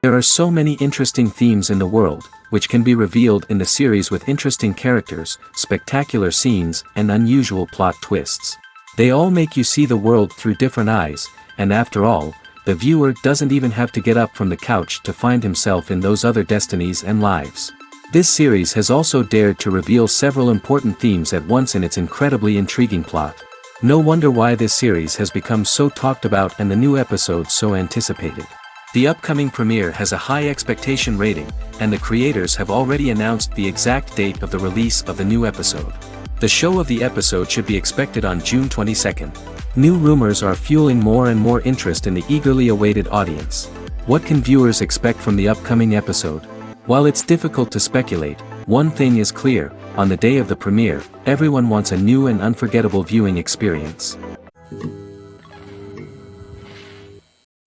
There are so many interesting themes in the world, which can be revealed in the series with interesting characters, spectacular scenes, and unusual plot twists. They all make you see the world through different eyes, and after all, the viewer doesn't even have to get up from the couch to find himself in those other destinies and lives. This series has also dared to reveal several important themes at once in its incredibly intriguing plot. No wonder why this series has become so talked about and the new episodes so anticipated. The upcoming premiere has a high expectation rating, and the creators have already announced the exact date of the release of the new episode. The show of the episode should be expected on June 22nd. New rumors are fueling more and more interest in the eagerly awaited audience. What can viewers expect from the upcoming episode? While it's difficult to speculate, one thing is clear: on the day of the premiere, everyone wants a new and unforgettable viewing experience.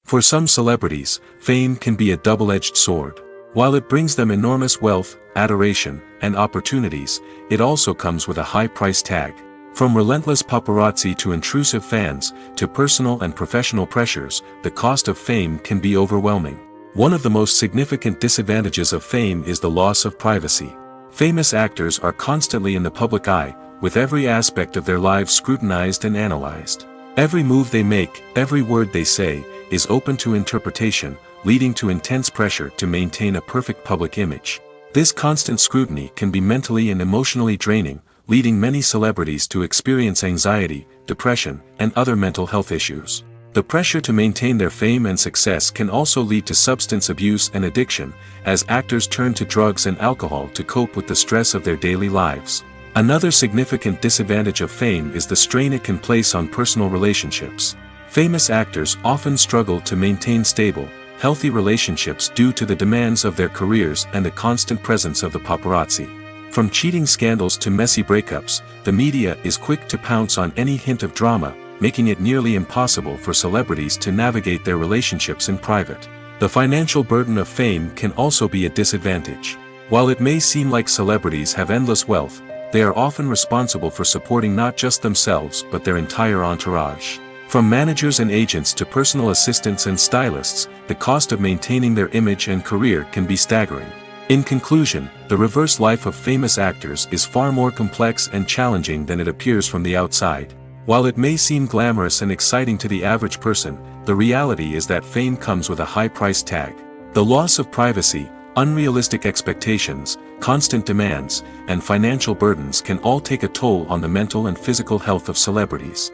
For some celebrities, fame can be a double-edged sword. While it brings them enormous wealth, adoration, and opportunities, it also comes with a high price tag. From relentless paparazzi to intrusive fans, to personal and professional pressures, the cost of fame can be overwhelming. One of the most significant disadvantages of fame is the loss of privacy. Famous actors are constantly in the public eye, with every aspect of their lives scrutinized and analyzed. Every move they make, every word they say, is open to interpretation, leading to intense pressure to maintain a perfect public image. This constant scrutiny can be mentally and emotionally draining, leading many celebrities to experience anxiety, depression, and other mental health issues. The pressure to maintain their fame and success can also lead to substance abuse and addiction, as actors turn to drugs and alcohol to cope with the stress of their daily lives. Another significant disadvantage of fame is the strain it can place on personal relationships. Famous actors often struggle to maintain stable, healthy relationships due to the demands of their careers and the constant presence of the paparazzi. From cheating scandals to messy breakups, the media is quick to pounce on any hint of drama, making it nearly impossible for celebrities to navigate their relationships in private. The financial burden of fame can also be a disadvantage. While it may seem like celebrities have endless wealth, they are often responsible for supporting not just themselves but their entire entourage. From managers and agents to personal assistants and stylists, the cost of maintaining their image and career can be staggering. In conclusion, the reverse life of famous actors is far more complex and challenging than it appears from the outside. While it may seem glamorous and exciting to the average person, the reality is that fame comes with a high price tag. The loss of privacy, unrealistic expectations, constant demands, and financial burdens can all take a toll on the mental and physical health of celebrities.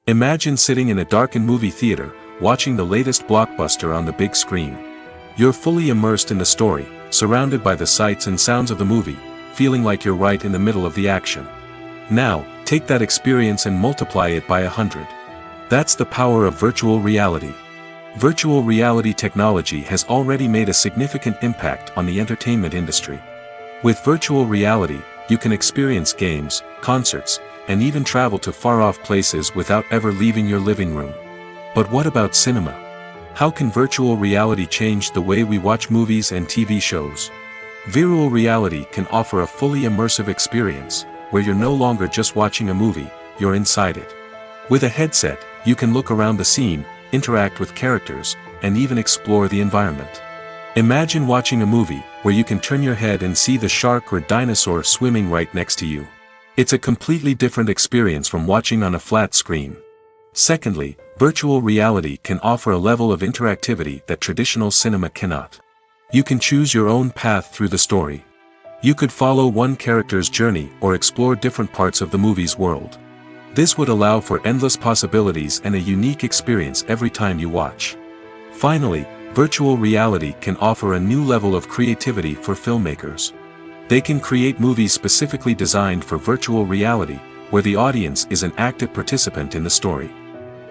Imagine sitting in a darkened movie theater, watching the latest blockbuster on the big screen. You're fully immersed in the story, surrounded by the sights and sounds of the movie, feeling like you're right in the middle of the action. Now, take that experience and multiply it by 100. That's the power of virtual reality. Virtual reality technology has already made a significant impact on the entertainment industry. With virtual reality, you can experience games, concerts, and even travel to far-off places without ever leaving your living room. But what about cinema? How can virtual reality change the way we watch movies and TV shows? Virtual reality can offer a fully immersive experience, where you're no longer just watching a movie, you're inside it. With a headset, you can look around the scene, interact with characters, and even explore the environment. Imagine watching a movie where you can turn your head and see the shark or dinosaur swimming right next to you. It's a completely different experience from watching on a flat screen. Secondly, virtual reality can offer a level of interactivity that traditional cinema cannot. You can choose your own path through the story. You could follow one character's journey or explore different parts of the movie's world. This would allow for endless possibilities and a unique experience every time you watch. Finally, virtual reality can offer a new level of creativity for filmmakers. They can create movies specifically designed for virtual reality, where the audience is an active participant in the story.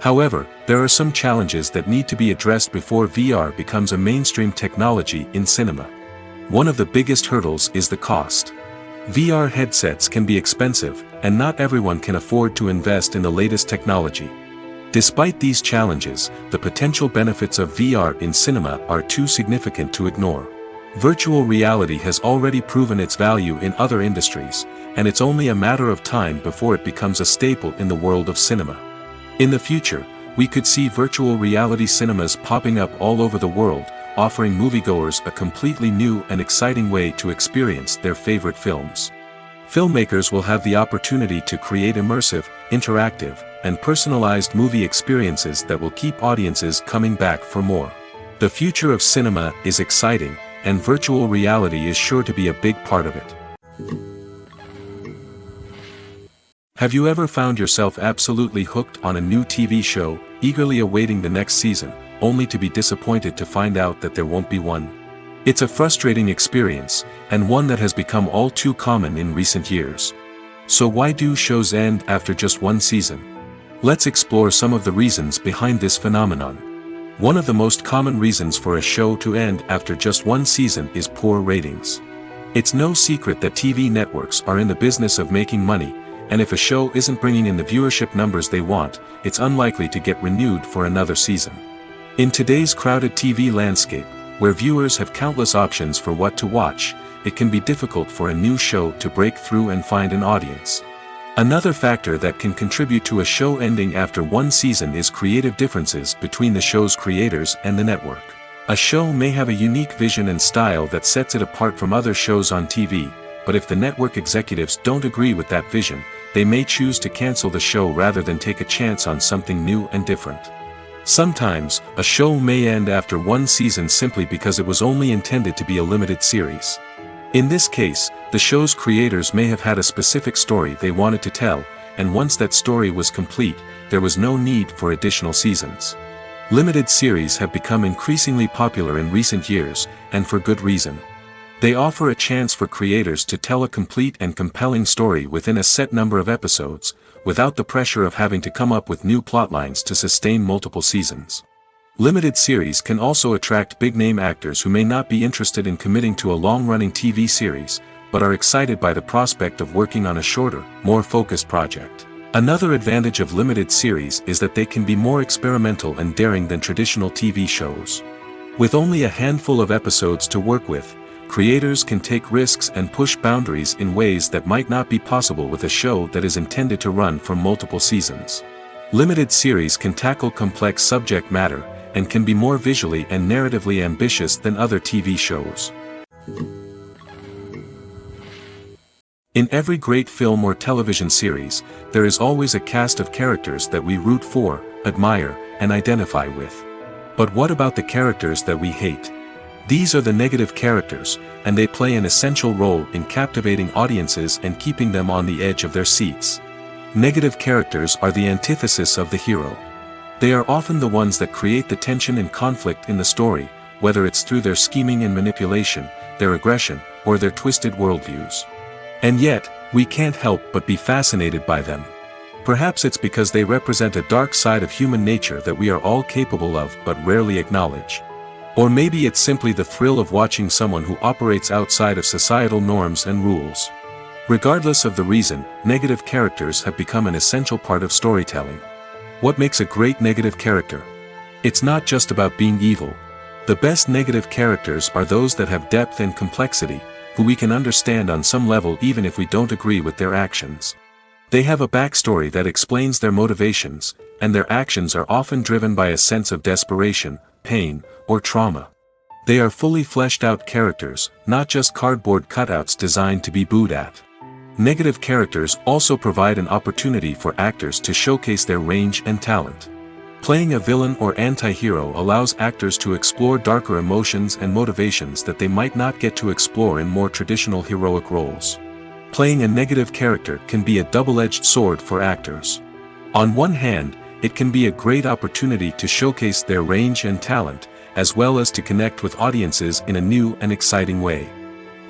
However, there are some challenges that need to be addressed before VR becomes a mainstream technology in cinema. One of the biggest hurdles is the cost. VR headsets can be expensive, and not everyone can afford to invest in the latest technology. Despite these challenges, the potential benefits of VR in cinema are too significant to ignore. Virtual reality has already proven its value in other industries, and it's only a matter of time before it becomes a staple in the world of cinema. In the future, We could see virtual reality cinemas popping up all over the world, offering moviegoers a completely new and exciting way to experience their favorite films. Filmmakers will have the opportunity to create immersive, interactive, and personalized movie experiences that will keep audiences coming back for more. The future of cinema is exciting, and virtual reality is sure to be a big part of it. Have you ever found yourself absolutely hooked on a new TV show, eagerly awaiting the next season, only to be disappointed to find out that there won't be one? It's a frustrating experience, and one that has become all too common in recent years. So why do shows end after just one season? Let's explore some of the reasons behind this phenomenon. One of the most common reasons for a show to end after just one season is poor ratings. It's no secret that TV networks are in the business of making money, and if a show isn't bringing in the viewership numbers they want, it's unlikely to get renewed for another season. In today's crowded TV landscape, where viewers have countless options for what to watch, it can be difficult for a new show to break through and find an audience. Another factor that can contribute to a show ending after one season is creative differences between the show's creators and the network. A show may have a unique vision and style that sets it apart from other shows on TV, but if the network executives don't agree with that vision, they may choose to cancel the show rather than take a chance on something new and different. Sometimes, a show may end after one season simply because it was only intended to be a limited series. In this case, the show's creators may have had a specific story they wanted to tell, and once that story was complete, there was no need for additional seasons. Limited series have become increasingly popular in recent years, and for good reason. They offer a chance for creators to tell a complete and compelling story within a set number of episodes, without the pressure of having to come up with new plotlines to sustain multiple seasons. Limited series can also attract big-name actors who may not be interested in committing to a long-running TV series, but are excited by the prospect of working on a shorter, more focused project. Another advantage of limited series is that they can be more experimental and daring than traditional TV shows. With only a handful of episodes to work with, creators can take risks and push boundaries in ways that might not be possible with a show that is intended to run for multiple seasons. Limited series can tackle complex subject matter, and can be more visually and narratively ambitious than other TV shows. In every great film or television series, there is always a cast of characters that we root for, admire, and identify with. But what about the characters that we hate? These are the negative characters, and they play an essential role in captivating audiences and keeping them on the edge of their seats. Negative characters are the antithesis of the hero. They are often the ones that create the tension and conflict in the story, whether it's through their scheming and manipulation, their aggression, or their twisted worldviews. And yet, we can't help but be fascinated by them. Perhaps it's because they represent a dark side of human nature that we are all capable of but rarely acknowledge. Or maybe it's simply the thrill of watching someone who operates outside of societal norms and rules. Regardless of the reason, negative characters have become an essential part of storytelling. What makes a great negative character? It's not just about being evil. The best negative characters are those that have depth and complexity, who we can understand on some level even if we don't agree with their actions. They have a backstory that explains their motivations, and their actions are often driven by a sense of desperation, pain, or trauma. They are fully fleshed out characters, not just cardboard cutouts designed to be booed at. Negative characters also provide an opportunity for actors to showcase their range and talent. Playing a villain or anti-hero allows actors to explore darker emotions and motivations that they might not get to explore in more traditional heroic roles. Playing a negative character can be a double-edged sword for actors. On one hand, it can be a great opportunity to showcase their range and talent, as well as to connect with audiences in a new and exciting way.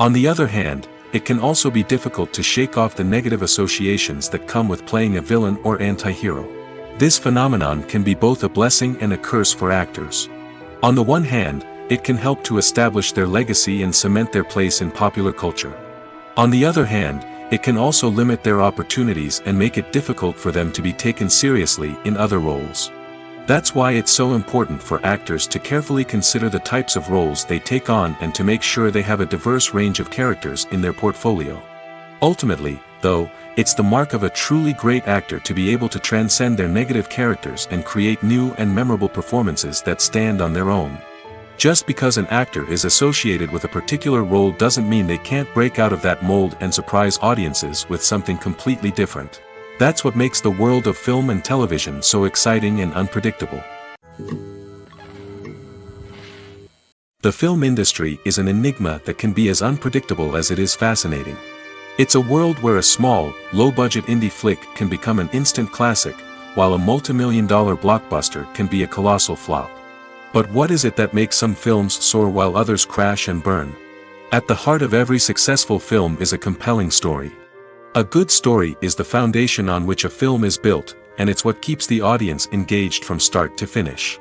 On the other hand, it can also be difficult to shake off the negative associations that come with playing a villain or anti-hero. This phenomenon can be both a blessing and a curse for actors. On the one hand, it can help to establish their legacy and cement their place in popular culture. On the other hand, it can also limit their opportunities and make it difficult for them to be taken seriously in other roles. That's why it's so important for actors to carefully consider the types of roles they take on and to make sure they have a diverse range of characters in their portfolio. Ultimately, though, it's the mark of a truly great actor to be able to transcend their negative characters and create new and memorable performances that stand on their own. Just because an actor is associated with a particular role doesn't mean they can't break out of that mold and surprise audiences with something completely different. That's what makes the world of film and television so exciting and unpredictable. The film industry is an enigma that can be as unpredictable as it is fascinating. It's a world where a small, low-budget indie flick can become an instant classic, while a multi-million-dollar blockbuster can be a colossal flop. But what is it that makes some films soar while others crash and burn? At the heart of every successful film is a compelling story. A good story is the foundation on which a film is built, and it's what keeps the audience engaged from start to finish.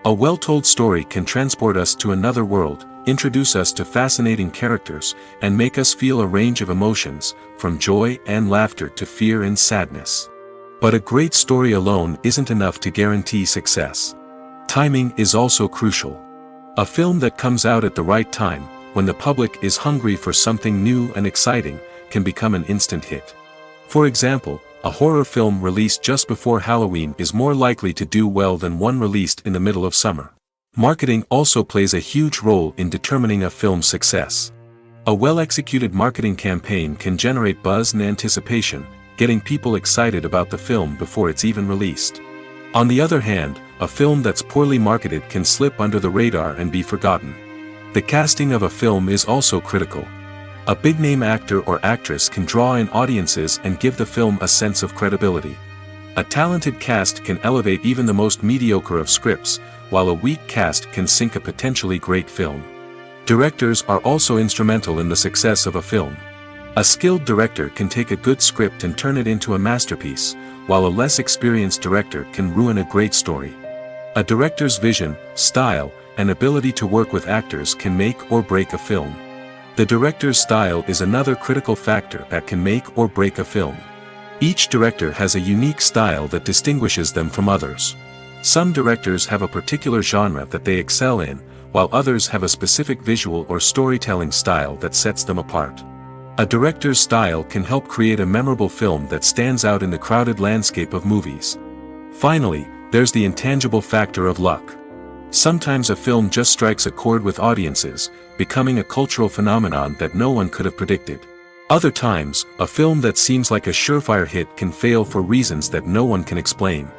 A well-told story can transport us to another world, introduce us to fascinating characters, and make us feel a range of emotions, from joy and laughter to fear and sadness. But a great story alone isn't enough to guarantee success. Timing is also crucial. A film that comes out at the right time, when the public is hungry for something new and exciting, can become an instant hit. For example, a horror film released just before Halloween is more likely to do well than one released in the middle of summer. Marketing also plays a huge role in determining a film's success. A well-executed marketing campaign can generate buzz and anticipation, getting people excited about the film before it's even released. On the other hand, a film that's poorly marketed can slip under the radar and be forgotten. The casting of a film is also critical. A big-name actor or actress can draw in audiences and give the film a sense of credibility. A talented cast can elevate even the most mediocre of scripts, while a weak cast can sink a potentially great film. Directors are also instrumental in the success of a film. A skilled director can take a good script and turn it into a masterpiece, while a less experienced director can ruin a great story. A director's vision, style, and ability to work with actors can make or break a film. The director's style is another critical factor that can make or break a film. Each director has a unique style that distinguishes them from others. Some directors have a particular genre that they excel in, while others have a specific visual or storytelling style that sets them apart. A director's style can help create a memorable film that stands out in the crowded landscape of movies. Finally, there's the intangible factor of luck. Sometimes a film just strikes a chord with audiences, becoming a cultural phenomenon that no one could have predicted. Other times, a film that seems like a surefire hit can fail for reasons that no one can explain.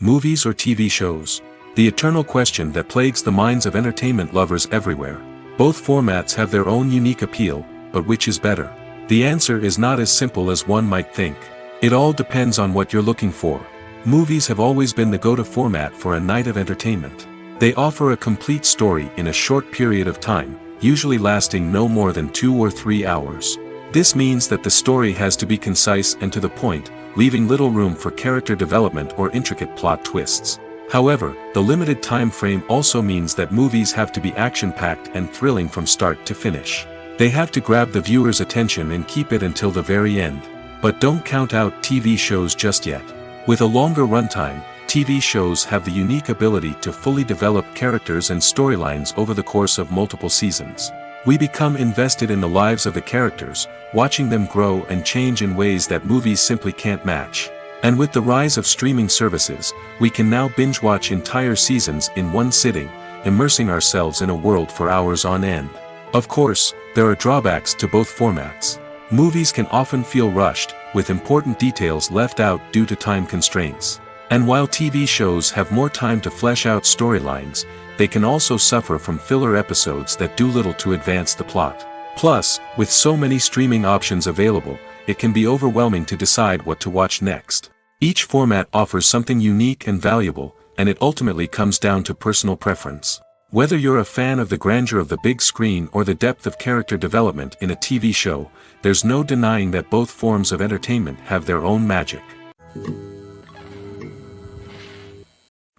Movies or TV shows? The eternal question that plagues the minds of entertainment lovers everywhere. Both formats have their own unique appeal, but which is better? The answer is not as simple as one might think. It all depends on what you're looking for. Movies have always been the go-to format for a night of entertainment. They offer a complete story in a short period of time, usually lasting no more than 2 or 3 hours. This means that the story has to be concise and to the point, leaving little room for character development or intricate plot twists. However, the limited time frame also means that movies have to be action-packed and thrilling from start to finish. They have to grab the viewer's attention and keep it until the very end. But don't count out TV shows just yet. With a longer runtime, TV shows have the unique ability to fully develop characters and storylines over the course of multiple seasons. We become invested in the lives of the characters, watching them grow and change in ways that movies simply can't match. And with the rise of streaming services, we can now binge-watch entire seasons in one sitting, immersing ourselves in a world for hours on end. Of course, there are drawbacks to both formats. Movies can often feel rushed, with important details left out due to time constraints. And while TV shows have more time to flesh out storylines, they can also suffer from filler episodes that do little to advance the plot. Plus, with so many streaming options available, it can be overwhelming to decide what to watch next. Each format offers something unique and valuable, and it ultimately comes down to personal preference. Whether you're a fan of the grandeur of the big screen or the depth of character development in a TV show, there's no denying that both forms of entertainment have their own magic.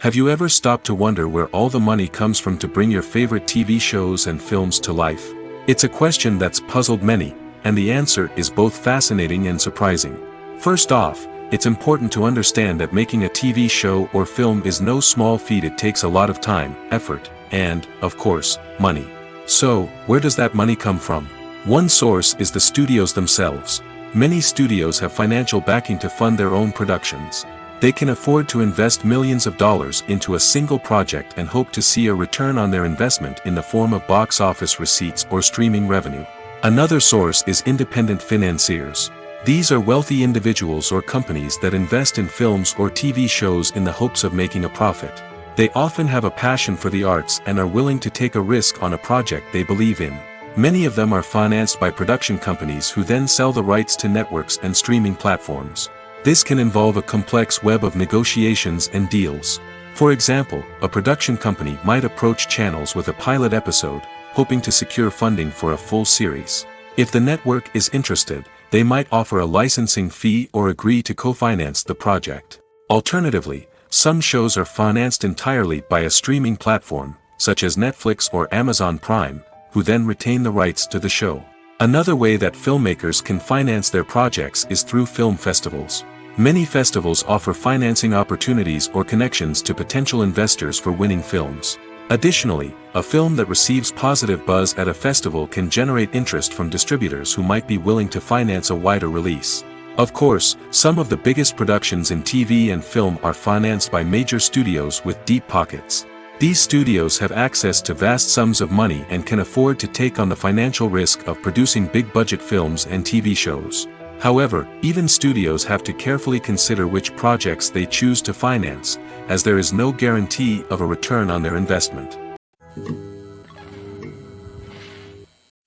Have you ever stopped to wonder where all the money comes from to bring your favorite TV shows and films to life? It's a question that's puzzled many, and the answer is both fascinating and surprising. First off, it's important to understand that making a TV show or film is no small feat. It takes a lot of time, effort, and, of course, money. So, where does that money come from? One source is the studios themselves. Many studios have financial backing to fund their own productions. They can afford to invest millions of dollars into a single project and hope to see a return on their investment in the form of box office receipts or streaming revenue. Another source is independent financiers. These are wealthy individuals or companies that invest in films or TV shows in the hopes of making a profit. They often have a passion for the arts and are willing to take a risk on a project they believe in. Many of them are financed by production companies who then sell the rights to networks and streaming platforms. This can involve a complex web of negotiations and deals. For example, a production company might approach channels with a pilot episode, hoping to secure funding for a full series. If the network is interested, they might offer a licensing fee or agree to co-finance the project. Alternatively, some shows are financed entirely by a streaming platform, such as Netflix or Amazon Prime, who then retain the rights to the show. Another way that filmmakers can finance their projects is through film festivals. Many festivals offer financing opportunities or connections to potential investors for winning films. Additionally, a film that receives positive buzz at a festival can generate interest from distributors who might be willing to finance a wider release. Of course, some of the biggest productions in TV and film are financed by major studios with deep pockets. These studios have access to vast sums of money and can afford to take on the financial risk of producing big-budget films and TV shows. However, even studios have to carefully consider which projects they choose to finance, as there is no guarantee of a return on their investment.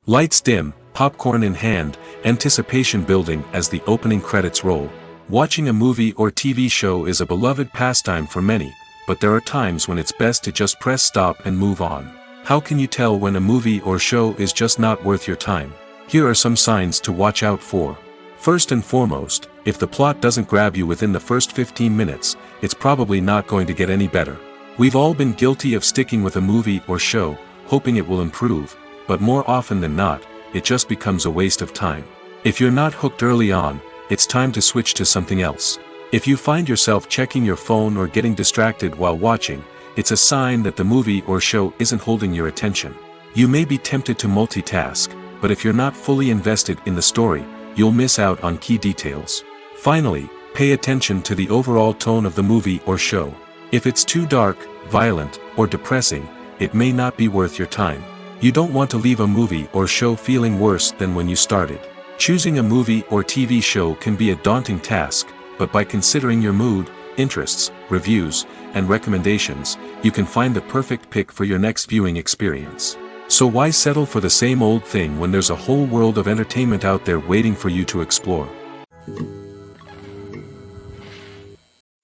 Lights dim, popcorn in hand, anticipation building as the opening credits roll. Watching a movie or TV show is a beloved pastime for many, but there are times when it's best to just press stop and move on. How can you tell when a movie or show is just not worth your time? Here are some signs to watch out for. First and foremost, if the plot doesn't grab you within the first 15 minutes, it's probably not going to get any better. We've all been guilty of sticking with a movie or show, hoping it will improve, but more often than not, it just becomes a waste of time. If you're not hooked early on, it's time to switch to something else. If you find yourself checking your phone or getting distracted while watching, it's a sign that the movie or show isn't holding your attention. You may be tempted to multitask, but if you're not fully invested in the story, you'll miss out on key details. Finally, pay attention to the overall tone of the movie or show. If it's too dark, violent, or depressing, it may not be worth your time. You don't want to leave a movie or show feeling worse than when you started. Choosing a movie or TV show can be a daunting task, but by considering your mood, interests, reviews, and recommendations, you can find the perfect pick for your next viewing experience. So why settle for the same old thing when there's a whole world of entertainment out there waiting for you to explore?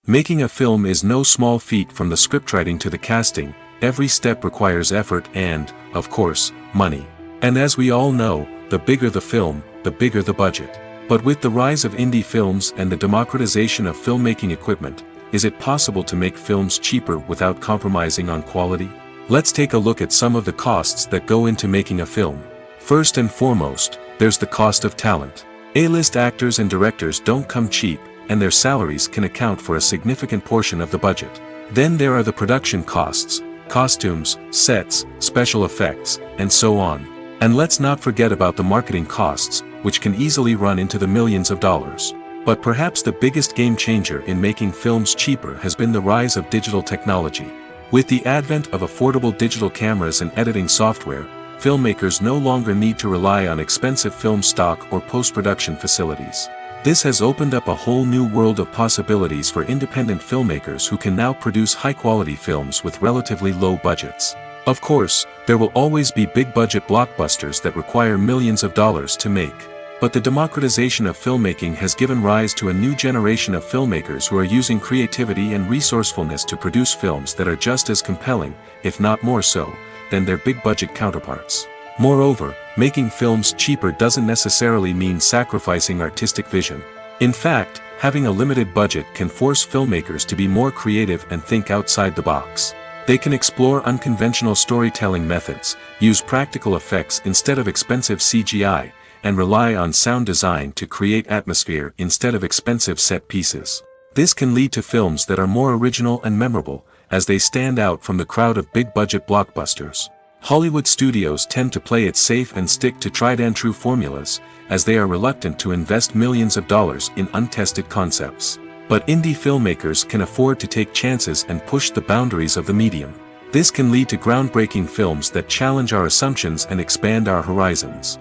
Making a film is no small feat. From the scriptwriting to the casting, every step requires effort and, of course, money. And as we all know, the bigger the film, the bigger the budget. But with the rise of indie films and the democratization of filmmaking equipment, is it possible to make films cheaper without compromising on quality? Let's take a look at some of the costs that go into making a film. First and foremost, there's the cost of talent. A-list actors and directors don't come cheap, and their salaries can account for a significant portion of the budget. Then there are the production costs, costumes, sets, special effects, and so on. And let's not forget about the marketing costs, which can easily run into the millions of dollars. But perhaps the biggest game changer in making films cheaper has been the rise of digital technology. With the advent of affordable digital cameras and editing software, filmmakers no longer need to rely on expensive film stock or post-production facilities. This has opened up a whole new world of possibilities for independent filmmakers who can now produce high-quality films with relatively low budgets. Of course, there will always be big-budget blockbusters that require millions of dollars to make. But the democratization of filmmaking has given rise to a new generation of filmmakers who are using creativity and resourcefulness to produce films that are just as compelling, if not more so, than their big-budget counterparts. Moreover, making films cheaper doesn't necessarily mean sacrificing artistic vision. In fact, having a limited budget can force filmmakers to be more creative and think outside the box. They can explore unconventional storytelling methods, use practical effects instead of expensive CGI, and rely on sound design to create atmosphere instead of expensive set pieces. This can lead to films that are more original and memorable, as they stand out from the crowd of big-budget blockbusters. Hollywood studios tend to play it safe and stick to tried-and-true formulas, as they are reluctant to invest millions of dollars in untested concepts. But indie filmmakers can afford to take chances and push the boundaries of the medium. This can lead to groundbreaking films that challenge our assumptions and expand our horizons.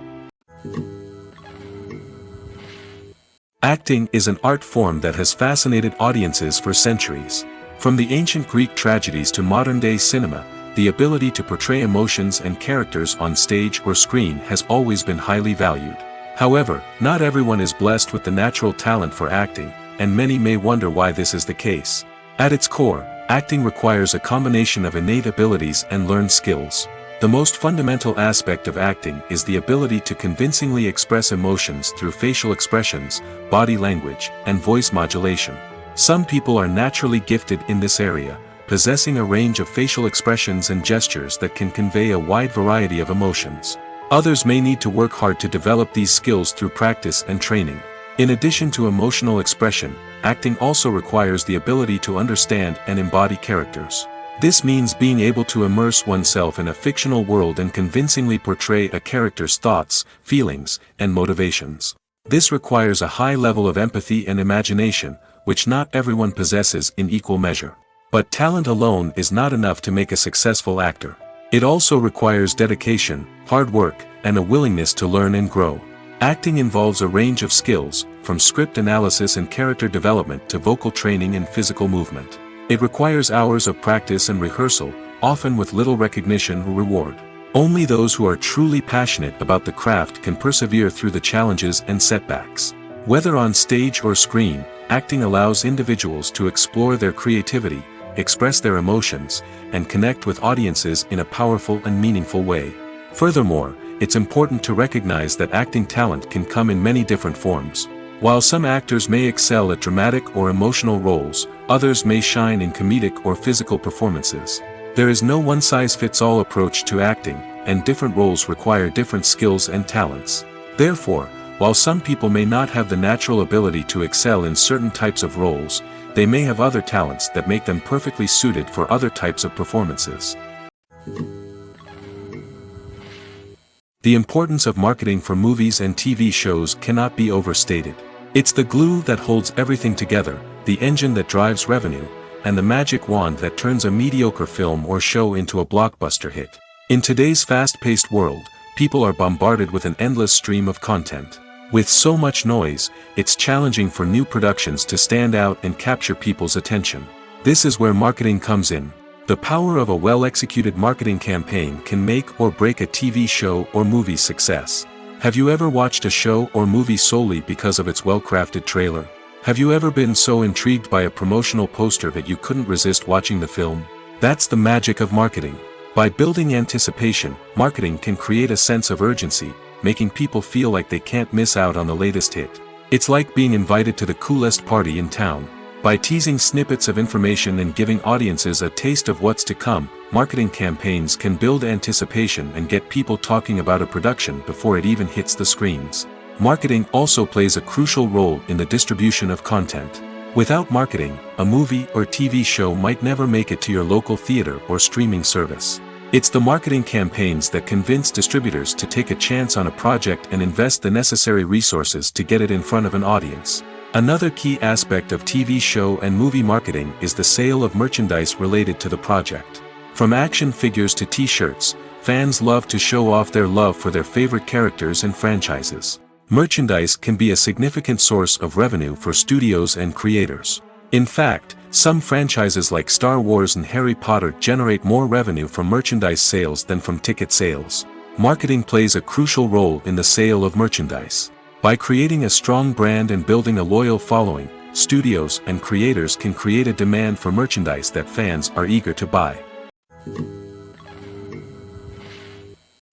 Acting is an art form that has fascinated audiences for centuries. From the ancient Greek tragedies to modern-day cinema, the ability to portray emotions and characters on stage or screen has always been highly valued. However, not everyone is blessed with the natural talent for acting, and many may wonder why this is the case. At its core, acting requires a combination of innate abilities and learned skills. The most fundamental aspect of acting is the ability to convincingly express emotions through facial expressions, body language, and voice modulation. Some people are naturally gifted in this area, possessing a range of facial expressions and gestures that can convey a wide variety of emotions. Others may need to work hard to develop these skills through practice and training. In addition to emotional expression, acting also requires the ability to understand and embody characters. This means being able to immerse oneself in a fictional world and convincingly portray a character's thoughts, feelings, and motivations. This requires a high level of empathy and imagination, which not everyone possesses in equal measure. But talent alone is not enough to make a successful actor. It also requires dedication, hard work, and a willingness to learn and grow. Acting involves a range of skills, from script analysis and character development to vocal training and physical movement. It requires hours of practice and rehearsal, often with little recognition or reward. Only those who are truly passionate about the craft can persevere through the challenges and setbacks. Whether on stage or screen, acting allows individuals to explore their creativity, express their emotions, and connect with audiences in a powerful and meaningful way. Furthermore, it's important to recognize that acting talent can come in many different forms. While some actors may excel at dramatic or emotional roles, others may shine in comedic or physical performances. There is no one-size-fits-all approach to acting, and different roles require different skills and talents. Therefore, while some people may not have the natural ability to excel in certain types of roles, they may have other talents that make them perfectly suited for other types of performances. The importance of marketing for movies and TV shows cannot be overstated. It's the glue that holds everything together, the engine that drives revenue, and the magic wand that turns a mediocre film or show into a blockbuster hit. In today's fast-paced world, people are bombarded with an endless stream of content. With so much noise, it's challenging for new productions to stand out and capture people's attention. This is where marketing comes in. The power of a well-executed marketing campaign can make or break a TV show or movie's success. Have you ever watched a show or movie solely because of its well-crafted trailer? Have you ever been so intrigued by a promotional poster that you couldn't resist watching the film? That's the magic of marketing. By building anticipation, marketing can create a sense of urgency, making people feel like they can't miss out on the latest hit. It's like being invited to the coolest party in town. By teasing snippets of information and giving audiences a taste of what's to come, marketing campaigns can build anticipation and get people talking about a production before it even hits the screens. Marketing also plays a crucial role in the distribution of content. Without marketing, a movie or TV show might never make it to your local theater or streaming service. It's the marketing campaigns that convince distributors to take a chance on a project and invest the necessary resources to get it in front of an audience. Another key aspect of TV show and movie marketing is the sale of merchandise related to the project. From action figures to t-shirts, fans love to show off their love for their favorite characters and franchises. Merchandise can be a significant source of revenue for studios and creators. In fact, some franchises like Star Wars and Harry Potter generate more revenue from merchandise sales than from ticket sales. Marketing plays a crucial role in the sale of merchandise. By creating a strong brand and building a loyal following, studios and creators can create a demand for merchandise that fans are eager to buy.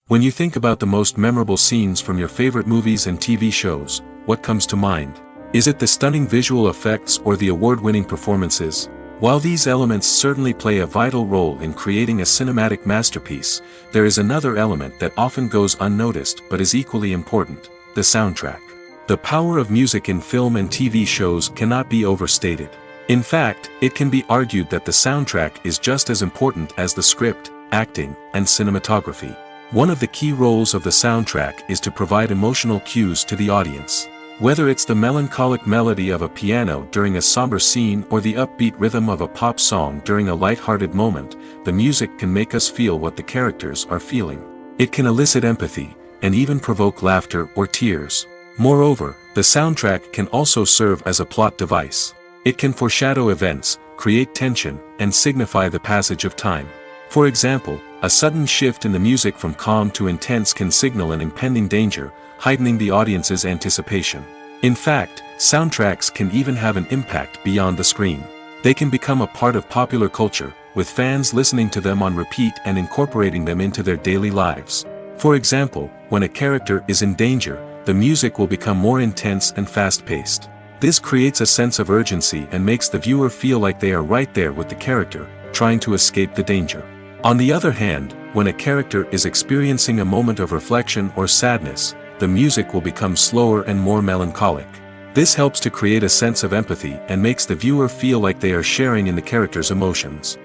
When you think about the most memorable scenes from your favorite movies and TV shows, what comes to mind? Is it the stunning visual effects or the award-winning performances? While these elements certainly play a vital role in creating a cinematic masterpiece, there is another element that often goes unnoticed but is equally important: the soundtrack. The power of music in film and TV shows cannot be overstated. In fact, it can be argued that the soundtrack is just as important as the script, acting, and cinematography. One of the key roles of the soundtrack is to provide emotional cues to the audience. Whether it's the melancholic melody of a piano during a somber scene or the upbeat rhythm of a pop song during a light-hearted moment, the music can make us feel what the characters are feeling. It can elicit empathy, and even provoke laughter or tears. Moreover, the soundtrack can also serve as a plot device. It can foreshadow events, create tension, and signify the passage of time. For example, a sudden shift in the music from calm to intense can signal an impending danger, heightening the audience's anticipation. In fact, soundtracks can even have an impact beyond the screen. They can become a part of popular culture, with fans listening to them on repeat and incorporating them into their daily lives. For example, when a character is in danger, the music will become more intense and fast-paced. This creates a sense of urgency and makes the viewer feel like they are right there with the character, trying to escape the danger. On the other hand, when a character is experiencing a moment of reflection or sadness, the music will become slower and more melancholic. This helps to create a sense of empathy and makes the viewer feel like they are sharing in the character's emotions.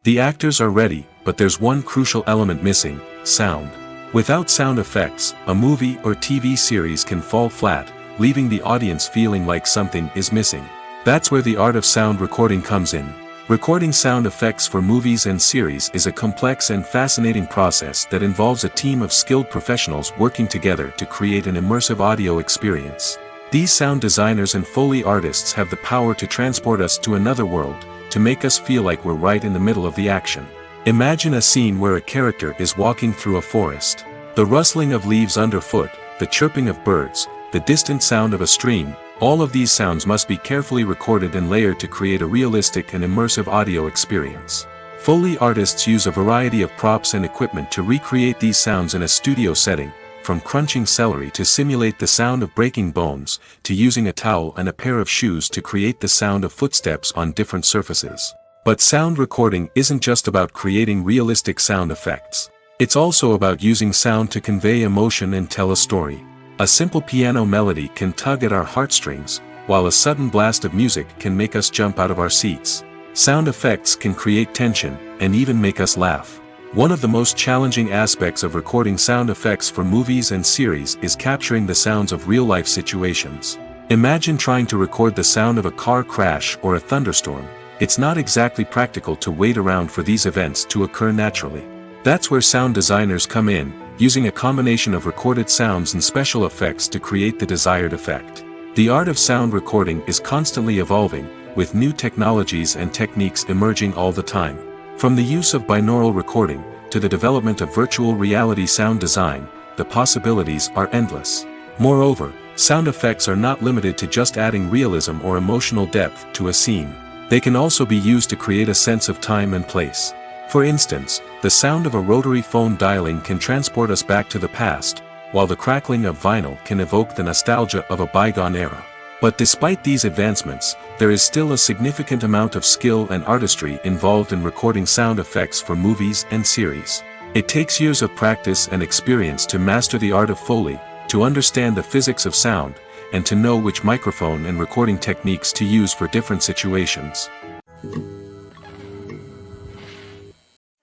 The actors are ready, but there's one crucial element missing: sound. Without sound effects, a movie or TV series can fall flat, leaving the audience feeling like something is missing. That's where the art of sound recording comes in. Recording sound effects for movies and series is a complex and fascinating process that involves a team of skilled professionals working together to create an immersive audio experience. These sound designers and Foley artists have the power to transport us to another world, to make us feel like we're right in the middle of the action. Imagine a scene where a character is walking through a forest. The rustling of leaves underfoot, the chirping of birds, the distant sound of a stream, all of these sounds must be carefully recorded and layered to create a realistic and immersive audio experience. Foley artists use a variety of props and equipment to recreate these sounds in a studio setting, from crunching celery to simulate the sound of breaking bones, to using a towel and a pair of shoes to create the sound of footsteps on different surfaces. But sound recording isn't just about creating realistic sound effects. It's also about using sound to convey emotion and tell a story. A simple piano melody can tug at our heartstrings, while a sudden blast of music can make us jump out of our seats. Sound effects can create tension, and even make us laugh. One of the most challenging aspects of recording sound effects for movies and series is capturing the sounds of real-life situations. Imagine trying to record the sound of a car crash or a thunderstorm. It's not exactly practical to wait around for these events to occur naturally. That's where sound designers come in, using a combination of recorded sounds and special effects to create the desired effect. The art of sound recording is constantly evolving, with new technologies and techniques emerging all the time. From the use of binaural recording, to the development of virtual reality sound design, the possibilities are endless. Moreover, sound effects are not limited to just adding realism or emotional depth to a scene. They can also be used to create a sense of time and place. For instance, the sound of a rotary phone dialing can transport us back to the past, while the crackling of vinyl can evoke the nostalgia of a bygone era. But despite these advancements, there is still a significant amount of skill and artistry involved in recording sound effects for movies and series. It takes years of practice and experience to master the art of Foley, to understand the physics of sound, and to know which microphone and recording techniques to use for different situations.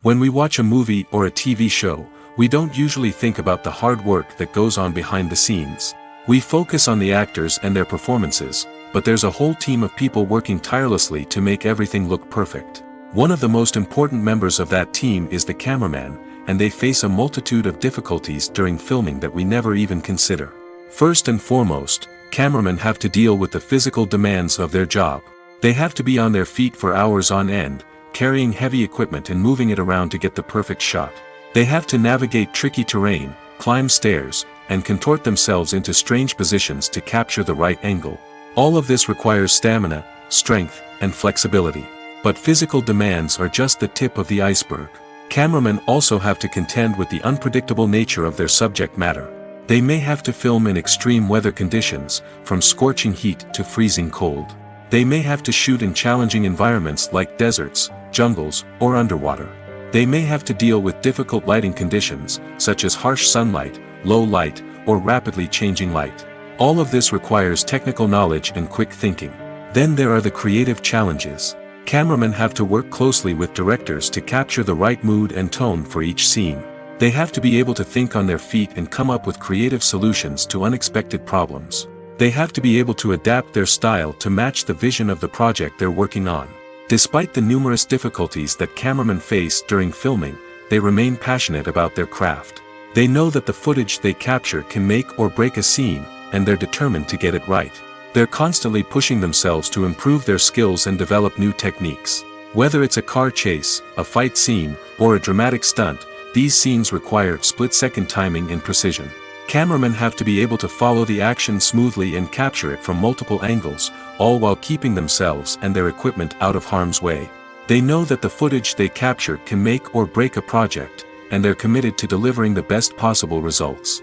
When we watch a movie or a TV show, we don't usually think about the hard work that goes on behind the scenes. We focus on the actors and their performances, but there's a whole team of people working tirelessly to make everything look perfect. One of the most important members of that team is the cameraman, and they face a multitude of difficulties during filming that we never even consider. First and foremost, cameramen have to deal with the physical demands of their job. They have to be on their feet for hours on end, carrying heavy equipment and moving it around to get the perfect shot. They have to navigate tricky terrain, climb stairs, and contort themselves into strange positions to capture the right angle. All of this requires stamina, strength, and flexibility. But physical demands are just the tip of the iceberg. Cameramen also have to contend with the unpredictable nature of their subject matter. They may have to film in extreme weather conditions, from scorching heat to freezing cold. They may have to shoot in challenging environments like deserts, jungles, or underwater. They may have to deal with difficult lighting conditions, such as harsh sunlight, low light, or rapidly changing light. All of this requires technical knowledge and quick thinking. Then there are the creative challenges. Cameramen have to work closely with directors to capture the right mood and tone for each scene. They have to be able to think on their feet and come up with creative solutions to unexpected problems. They have to be able to adapt their style to match the vision of the project they're working on. Despite the numerous difficulties that cameramen face during filming, they remain passionate about their craft. They know that the footage they capture can make or break a scene, and they're determined to get it right. They're constantly pushing themselves to improve their skills and develop new techniques. Whether it's a car chase, a fight scene, or a dramatic stunt, these scenes require split-second timing and precision. Cameramen have to be able to follow the action smoothly and capture it from multiple angles, all while keeping themselves and their equipment out of harm's way. They know that the footage they capture can make or break a project, and they're committed to delivering the best possible results.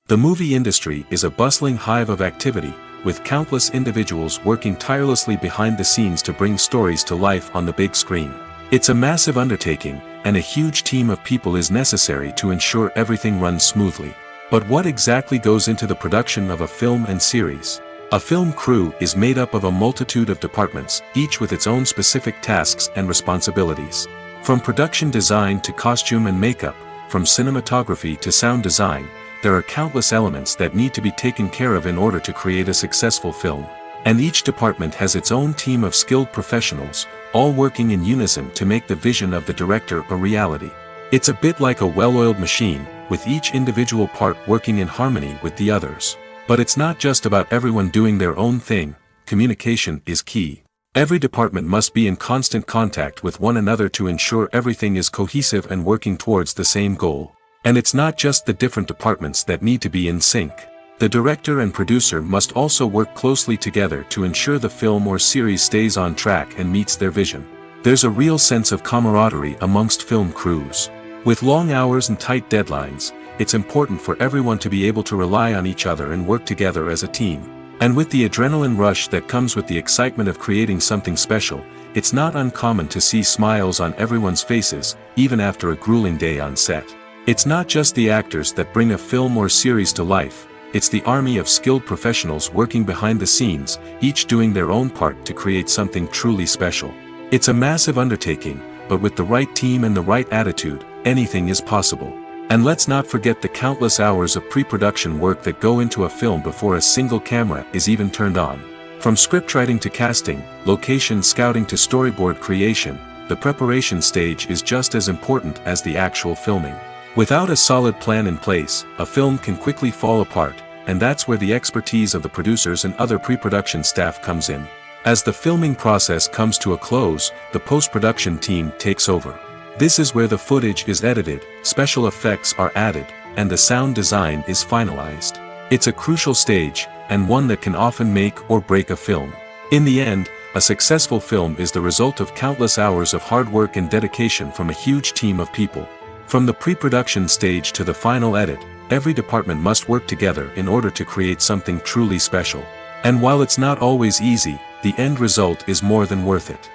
The movie industry is a bustling hive of activity, with countless individuals working tirelessly behind the scenes to bring stories to life on the big screen. It's a massive undertaking, and a huge team of people is necessary to ensure everything runs smoothly. But what exactly goes into the production of a film and series? A film crew is made up of a multitude of departments, each with its own specific tasks and responsibilities. From production design to costume and makeup, from cinematography to sound design, there are countless elements that need to be taken care of in order to create a successful film. And each department has its own team of skilled professionals, all working in unison to make the vision of the director a reality. It's a bit like a well-oiled machine, with each individual part working in harmony with the others. But it's not just about everyone doing their own thing. Communication is key. Every department must be in constant contact with one another to ensure everything is cohesive and working towards the same goal. And it's not just the different departments that need to be in sync. The director and producer must also work closely together to ensure the film or series stays on track and meets their vision. There's a real sense of camaraderie amongst film crews. With long hours and tight deadlines, it's important for everyone to be able to rely on each other and work together as a team. And with the adrenaline rush that comes with the excitement of creating something special, it's not uncommon to see smiles on everyone's faces, even after a grueling day on set. It's not just the actors that bring a film or series to life, it's the army of skilled professionals working behind the scenes, each doing their own part to create something truly special. It's a massive undertaking, but with the right team and the right attitude, anything is possible. And let's not forget the countless hours of pre-production work that go into a film before a single camera is even turned on. From scriptwriting to casting, location scouting to storyboard creation, the preparation stage is just as important as the actual filming. Without a solid plan in place, a film can quickly fall apart, and that's where the expertise of the producers and other pre-production staff comes in. As the filming process comes to a close, the post-production team takes over. This is where the footage is edited, special effects are added, and the sound design is finalized. It's a crucial stage, and one that can often make or break a film. In the end, a successful film is the result of countless hours of hard work and dedication from a huge team of people. From the pre-production stage to the final edit, every department must work together in order to create something truly special. And while it's not always easy, the end result is more than worth it.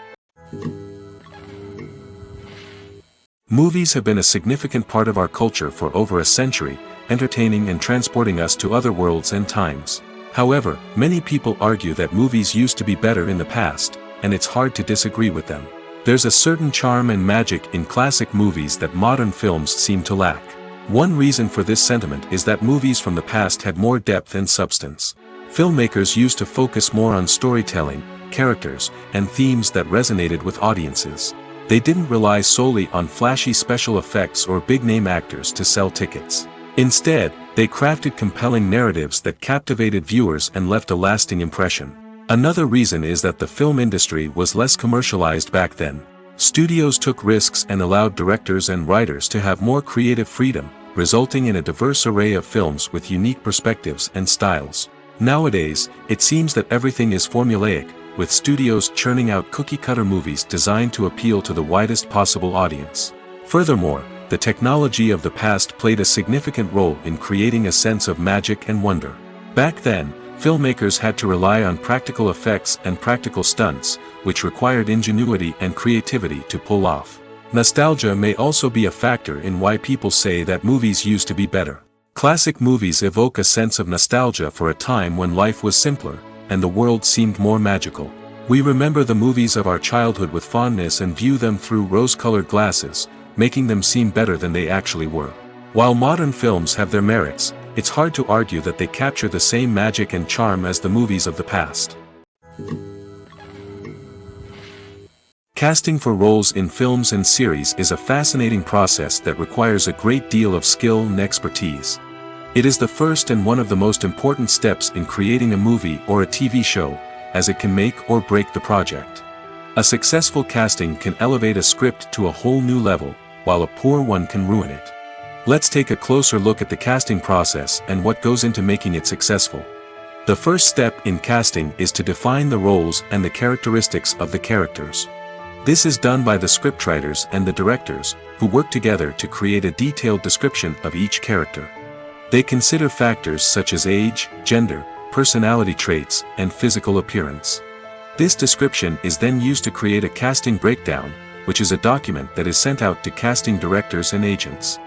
Movies have been a significant part of our culture for over a century, entertaining and transporting us to other worlds and times. However, many people argue that movies used to be better in the past, and it's hard to disagree with them. There's a certain charm and magic in classic movies that modern films seem to lack. One reason for this sentiment is that movies from the past had more depth and substance. Filmmakers used to focus more on storytelling, characters, and themes that resonated with audiences. They didn't rely solely on flashy special effects or big-name actors to sell tickets. Instead, they crafted compelling narratives that captivated viewers and left a lasting impression. Another reason is that the film industry was less commercialized back then. Studios took risks and allowed directors and writers to have more creative freedom, resulting in a diverse array of films with unique perspectives and styles. Nowadays, it seems that everything is formulaic, with studios churning out cookie-cutter movies designed to appeal to the widest possible audience. Furthermore, the technology of the past played a significant role in creating a sense of magic and wonder. Back then, filmmakers had to rely on practical effects and practical stunts, which required ingenuity and creativity to pull off. Nostalgia may also be a factor in why people say that movies used to be better. Classic movies evoke a sense of nostalgia for a time when life was simpler, and the world seemed more magical. We remember the movies of our childhood with fondness and view them through rose-colored glasses, making them seem better than they actually were. While modern films have their merits, it's hard to argue that they capture the same magic and charm as the movies of the past. Casting for roles in films and series is a fascinating process that requires a great deal of skill and expertise. It is the first and one of the most important steps in creating a movie or a TV show, as it can make or break the project. A successful casting can elevate a script to a whole new level, while a poor one can ruin it. Let's take a closer look at the casting process and what goes into making it successful. The first step in casting is to define the roles and the characteristics of the characters. This is done by the scriptwriters and the directors, who work together to create a detailed description of each character. They consider factors such as age, gender, personality traits, and physical appearance. This description is then used to create a casting breakdown, which is a document that is sent out to casting directors and agents.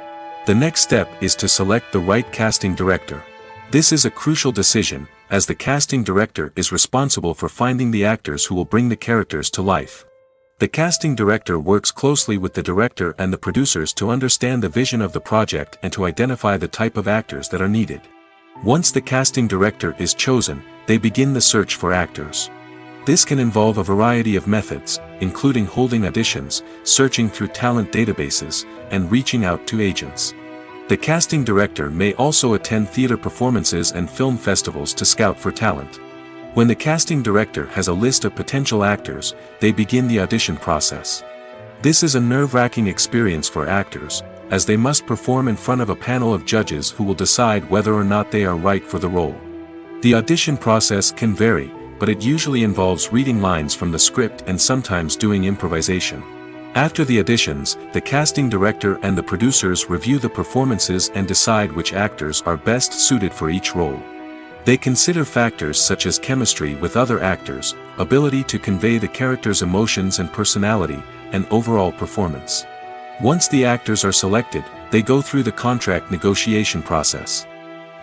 The next step is to select the right casting director. This is a crucial decision, as the casting director is responsible for finding the actors who will bring the characters to life. The casting director works closely with the director and the producers to understand the vision of the project and to identify the type of actors that are needed. Once the casting director is chosen, they begin the search for actors. This can involve a variety of methods, including holding auditions, searching through talent databases, and reaching out to agents. The casting director may also attend theater performances and film festivals to scout for talent. When the casting director has a list of potential actors, they begin the audition process. This is a nerve-wracking experience for actors, as they must perform in front of a panel of judges who will decide whether or not they are right for the role. The audition process can vary, but it usually involves reading lines from the script and sometimes doing improvisation. After the auditions, the casting director and the producers review the performances and decide which actors are best suited for each role. They consider factors such as chemistry with other actors, ability to convey the character's emotions and personality, and overall performance. Once the actors are selected, they go through the contract negotiation process.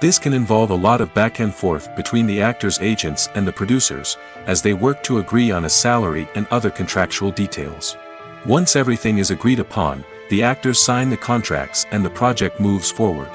This can involve a lot of back and forth between the actors' agents and the producers, as they work to agree on a salary and other contractual details. Once everything is agreed upon, the actors sign the contracts and the project moves forward.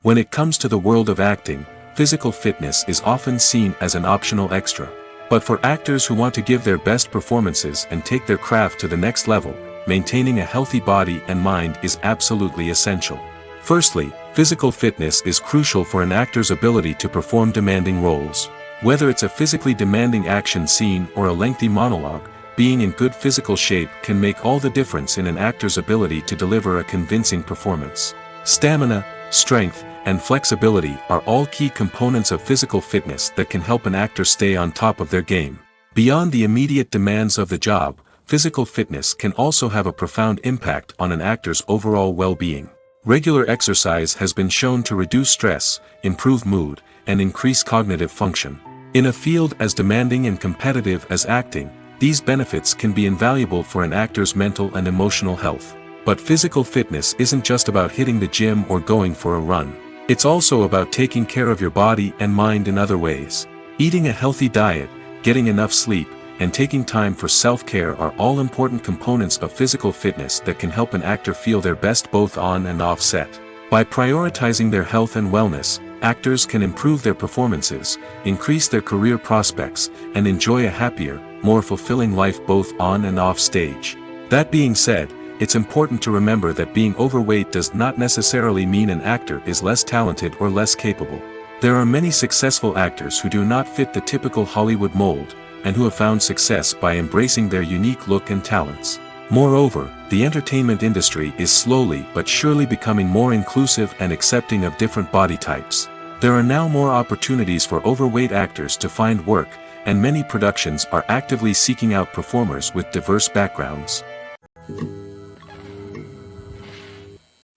When it comes to the world of acting, physical fitness is often seen as an optional extra. But for actors who want to give their best performances and take their craft to the next level, maintaining a healthy body and mind is absolutely essential. Firstly, physical fitness is crucial for an actor's ability to perform demanding roles. Whether it's a physically demanding action scene or a lengthy monologue, being in good physical shape can make all the difference in an actor's ability to deliver a convincing performance. Stamina, strength, and flexibility are all key components of physical fitness that can help an actor stay on top of their game. Beyond the immediate demands of the job, physical fitness can also have a profound impact on an actor's overall well-being. Regular exercise has been shown to reduce stress, improve mood, and increase cognitive function. In a field as demanding and competitive as acting, these benefits can be invaluable for an actor's mental and emotional health. But physical fitness isn't just about hitting the gym or going for a run. It's also about taking care of your body and mind in other ways. Eating a healthy diet, getting enough sleep, and taking time for self-care are all important components of physical fitness that can help an actor feel their best both on and off set. By prioritizing their health and wellness, actors can improve their performances, increase their career prospects, and enjoy a happier, more fulfilling life both on and off stage. That being said, it's important to remember that being overweight does not necessarily mean an actor is less talented or less capable. There are many successful actors who do not fit the typical Hollywood mold, and who have found success by embracing their unique look and talents. Moreover, the entertainment industry is slowly but surely becoming more inclusive and accepting of different body types. There are now more opportunities for overweight actors to find work, and many productions are actively seeking out performers with diverse backgrounds.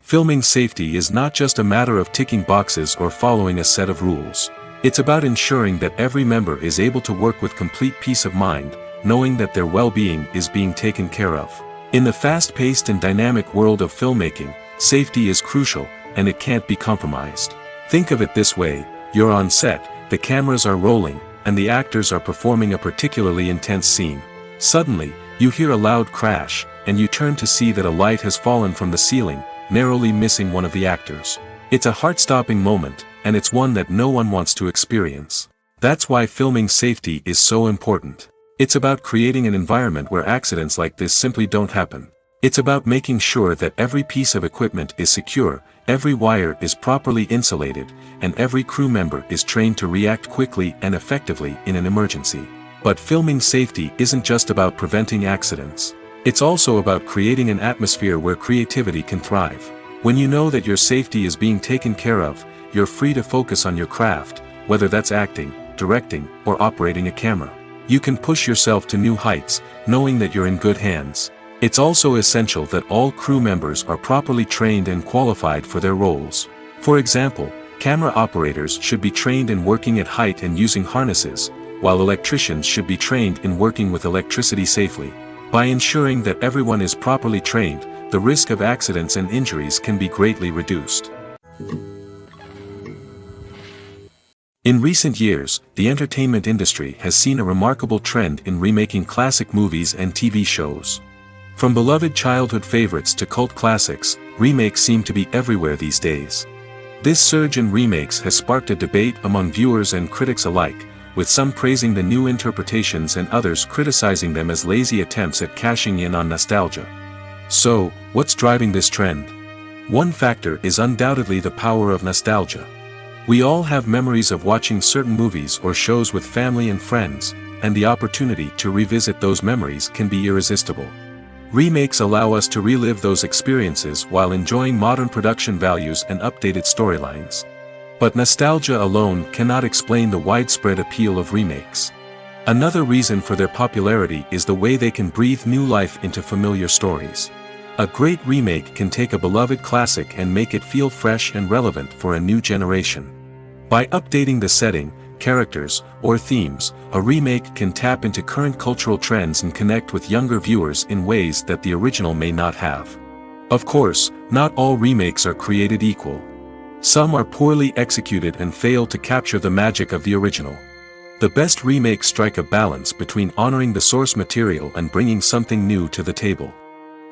Filming safety is not just a matter of ticking boxes or following a set of rules. It's about ensuring that every member is able to work with complete peace of mind, knowing that their well-being is being taken care of. In the fast-paced and dynamic world of filmmaking, safety is crucial, and it can't be compromised. Think of it this way, You're on set, the cameras are rolling, and the actors are performing a particularly intense scene. Suddenly, you hear a loud crash, and you turn to see that a light has fallen from the ceiling, narrowly missing one of the actors. It's a heart-stopping moment, and it's one that no one wants to experience. That's why filming safety is so important. It's about creating an environment where accidents like this simply don't happen. It's about making sure that every piece of equipment is secure, every wire is properly insulated, and every crew member is trained to react quickly and effectively in an emergency. But filming safety isn't just about preventing accidents. It's also about creating an atmosphere where creativity can thrive. When you know that your safety is being taken care of, you're free to focus on your craft, whether that's acting, directing, or operating a camera. You can push yourself to new heights, knowing that you're in good hands. It's also essential that all crew members are properly trained and qualified for their roles. For example, camera operators should be trained in working at height and using harnesses, while electricians should be trained in working with electricity safely. By ensuring that everyone is properly trained, the risk of accidents and injuries can be greatly reduced. In recent years, the entertainment industry has seen a remarkable trend in remaking classic movies and TV shows. From beloved childhood favorites to cult classics, remakes seem to be everywhere these days. This surge in remakes has sparked a debate among viewers and critics alike, with some praising the new interpretations and others criticizing them as lazy attempts at cashing in on nostalgia. So, what's driving this trend? One factor is undoubtedly the power of nostalgia. We all have memories of watching certain movies or shows with family and friends, and the opportunity to revisit those memories can be irresistible. Remakes allow us to relive those experiences while enjoying modern production values and updated storylines. But nostalgia alone cannot explain the widespread appeal of remakes. Another reason for their popularity is the way they can breathe new life into familiar stories. A great remake can take a beloved classic and make it feel fresh and relevant for a new generation. By updating the setting, characters, or themes, a remake can tap into current cultural trends and connect with younger viewers in ways that the original may not have. Of course, not all remakes are created equal. Some are poorly executed and fail to capture the magic of the original. The best remakes strike a balance between honoring the source material and bringing something new to the table.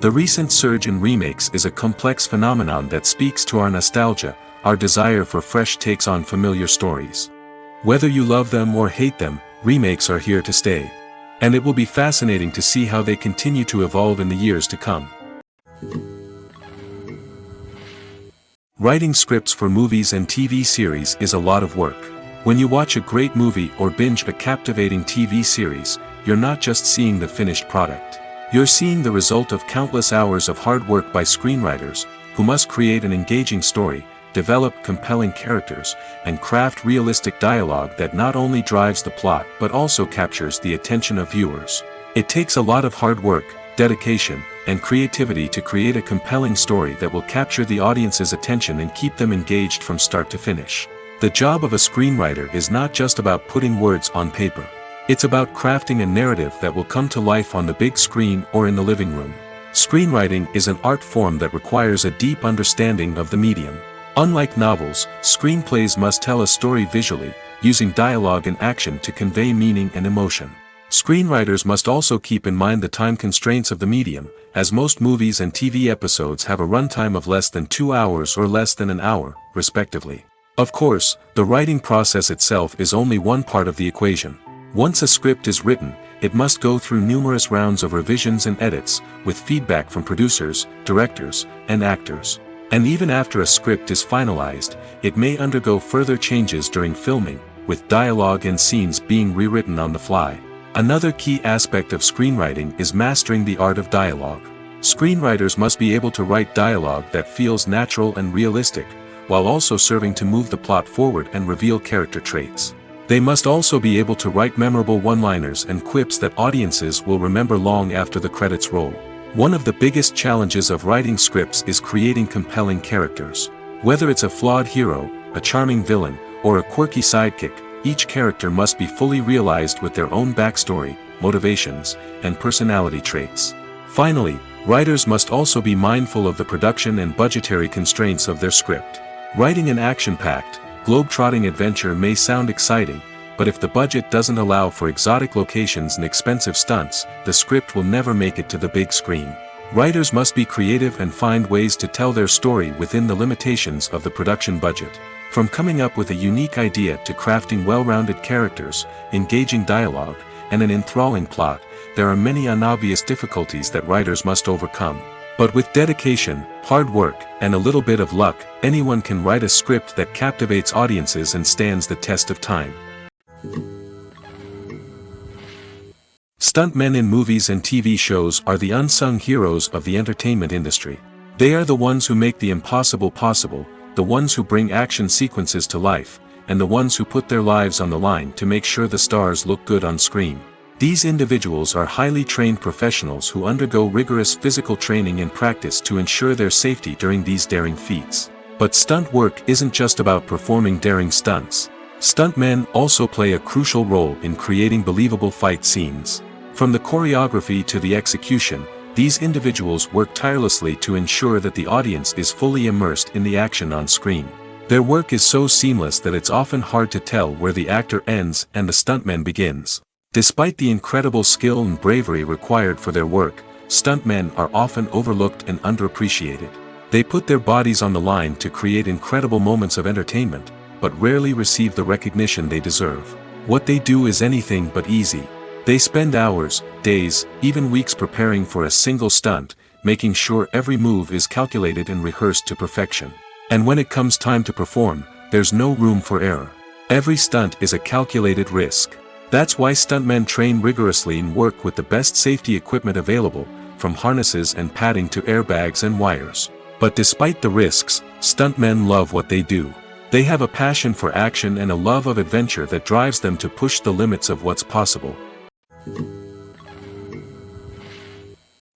The recent surge in remakes is a complex phenomenon that speaks to our nostalgia, our desire for fresh takes on familiar stories. Whether you love them or hate them, remakes are here to stay. And it will be fascinating to see how they continue to evolve in the years to come. Writing scripts for movies and TV series is a lot of work. When you watch a great movie or binge a captivating TV series, you're not just seeing the finished product. You're seeing the result of countless hours of hard work by screenwriters, who must create an engaging story, develop compelling characters, and craft realistic dialogue that not only drives the plot but also captures the attention of viewers. It takes a lot of hard work, dedication, and creativity to create a compelling story that will capture the audience's attention and keep them engaged from start to finish. The job of a screenwriter is not just about putting words on paper. It's about crafting a narrative that will come to life on the big screen or in the living room. Screenwriting is an art form that requires a deep understanding of the medium. Unlike novels, screenplays must tell a story visually, using dialogue and action to convey meaning and emotion. Screenwriters must also keep in mind the time constraints of the medium, as most movies and TV episodes have a runtime of less than 2 hours or less than an hour, respectively. Of course, the writing process itself is only one part of the equation. Once a script is written, it must go through numerous rounds of revisions and edits, with feedback from producers, directors, and actors. And even after a script is finalized, it may undergo further changes during filming, with dialogue and scenes being rewritten on the fly. Another key aspect of screenwriting is mastering the art of dialogue. Screenwriters must be able to write dialogue that feels natural and realistic, while also serving to move the plot forward and reveal character traits. They must also be able to write memorable one-liners and quips that audiences will remember long after the credits roll. One of the biggest challenges of writing scripts is creating compelling characters. Whether it's a flawed hero, a charming villain, or a quirky sidekick, each character must be fully realized with their own backstory, motivations, and personality traits. Finally, writers must also be mindful of the production and budgetary constraints of their script. Writing an action-packed, globe-trotting adventure may sound exciting, but if the budget doesn't allow for exotic locations and expensive stunts, the script will never make it to the big screen. Writers must be creative and find ways to tell their story within the limitations of the production budget. From coming up with a unique idea to crafting well-rounded characters, engaging dialogue, and an enthralling plot, there are many unobvious difficulties that writers must overcome. But with dedication, hard work, and a little bit of luck, anyone can write a script that captivates audiences and stands the test of time. Stuntmen in movies and TV shows are the unsung heroes of the entertainment industry. They are the ones who make the impossible possible, the ones who bring action sequences to life, and the ones who put their lives on the line to make sure the stars look good on screen. These individuals are highly trained professionals who undergo rigorous physical training and practice to ensure their safety during these daring feats. But stunt work isn't just about performing daring stunts. Stuntmen also play a crucial role in creating believable fight scenes. From the choreography to the execution, these individuals work tirelessly to ensure that the audience is fully immersed in the action on screen. Their work is so seamless that it's often hard to tell where the actor ends and the stuntman begins. Despite the incredible skill and bravery required for their work, stuntmen are often overlooked and underappreciated. They put their bodies on the line to create incredible moments of entertainment, but rarely receive the recognition they deserve. What they do is anything but easy. They spend hours, days, even weeks preparing for a single stunt, making sure every move is calculated and rehearsed to perfection. And when it comes time to perform, there's no room for error. Every stunt is a calculated risk. That's why stuntmen train rigorously and work with the best safety equipment available, from harnesses and padding to airbags and wires. But despite the risks, stuntmen love what they do. They have a passion for action and a love of adventure that drives them to push the limits of what's possible.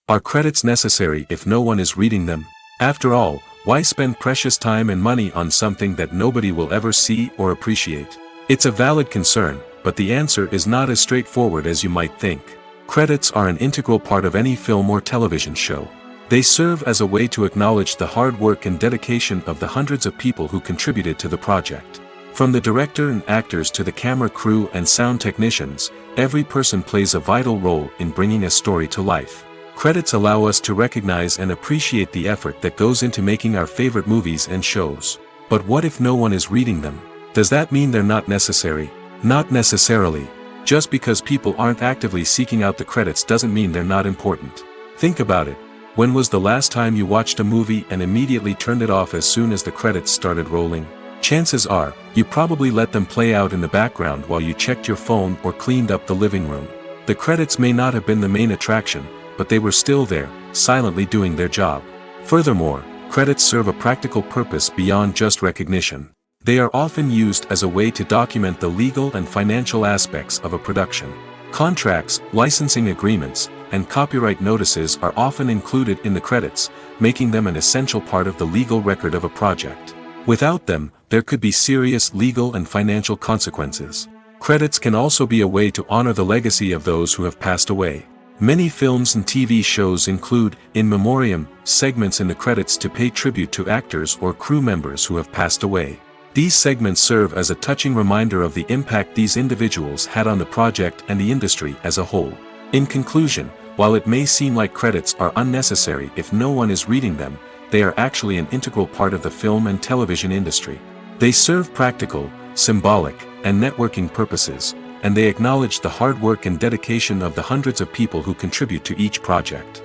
Are credits necessary if no one is reading them? After all, why spend precious time and money on something that nobody will ever see or appreciate? It's a valid concern, but the answer is not as straightforward as you might think. Credits are an integral part of any film or television show. They serve as a way to acknowledge the hard work and dedication of the hundreds of people who contributed to the project. From the director and actors to the camera crew and sound technicians, every person plays a vital role in bringing a story to life. Credits allow us to recognize and appreciate the effort that goes into making our favorite movies and shows. But what if no one is reading them? Does that mean they're not necessary? Not necessarily. Just because people aren't actively seeking out the credits doesn't mean they're not important. Think about it. When was the last time you watched a movie and immediately turned it off as soon as the credits started rolling? Chances are, you probably let them play out in the background while you checked your phone or cleaned up the living room. The credits may not have been the main attraction, but they were still there, silently doing their job. Furthermore, credits serve a practical purpose beyond just recognition. They are often used as a way to document the legal and financial aspects of a production. Contracts, licensing agreements, and copyright notices are often included in the credits, making them an essential part of the legal record of a project. Without them, there could be serious legal and financial consequences. Credits can also be a way to honor the legacy of those who have passed away. Many films and TV shows include, in memoriam, segments in the credits to pay tribute to actors or crew members who have passed away. These segments serve as a touching reminder of the impact these individuals had on the project and the industry as a whole. In conclusion, while it may seem like credits are unnecessary if no one is reading them, they are actually an integral part of the film and television industry. They serve practical, symbolic, and networking purposes, and they acknowledge the hard work and dedication of the hundreds of people who contribute to each project.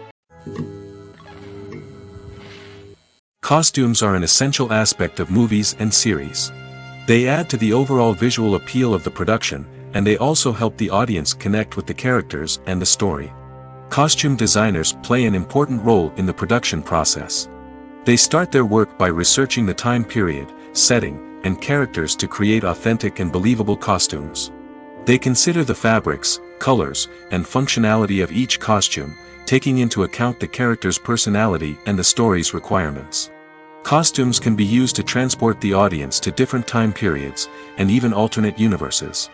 Costumes are an essential aspect of movies and series. They add to the overall visual appeal of the production, and they also help the audience connect with the characters and the story. Costume designers play an important role in the production process. They start their work by researching the time period, setting, and characters to create authentic and believable costumes. They consider the fabrics, colors, and functionality of each costume, taking into account the character's personality and the story's requirements. Costumes can be used to transport the audience to different time periods, and even alternate universes.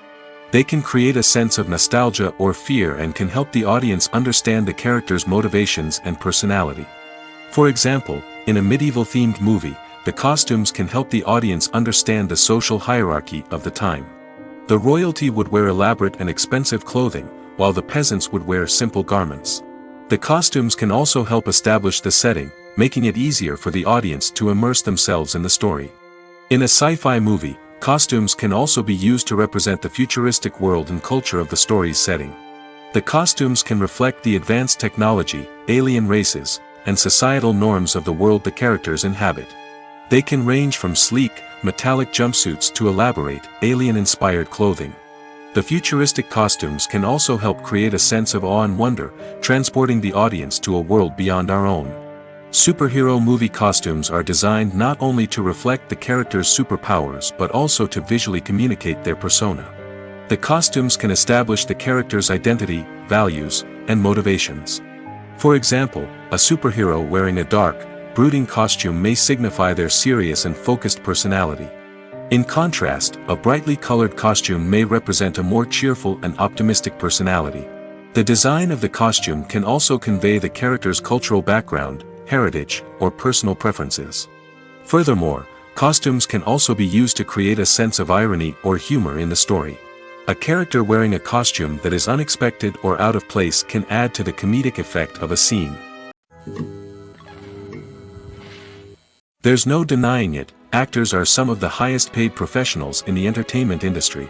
They can create a sense of nostalgia or fear and can help the audience understand the character's motivations and personality. For example, in a medieval-themed movie, the costumes can help the audience understand the social hierarchy of the time. The royalty would wear elaborate and expensive clothing, while the peasants would wear simple garments. The costumes can also help establish the setting, making it easier for the audience to immerse themselves in the story. In a sci-fi movie, costumes can also be used to represent the futuristic world and culture of the story's setting. The costumes can reflect the advanced technology, alien races, and societal norms of the world the characters inhabit. They can range from sleek, metallic jumpsuits to elaborate, alien-inspired clothing. The futuristic costumes can also help create a sense of awe and wonder, transporting the audience to a world beyond our own. Superhero movie costumes are designed not only to reflect the character's superpowers but also to visually communicate their persona. The costumes can establish the character's identity, values, and motivations. For example, a superhero wearing a dark, brooding costume may signify their serious and focused personality. In contrast, a brightly colored costume may represent a more cheerful and optimistic personality. The design of the costume can also convey the character's cultural background, heritage, or personal preferences. Furthermore, costumes can also be used to create a sense of irony or humor in the story. A character wearing a costume that is unexpected or out of place can add to the comedic effect of a scene. There's no denying it, actors are some of the highest paid professionals in the entertainment industry.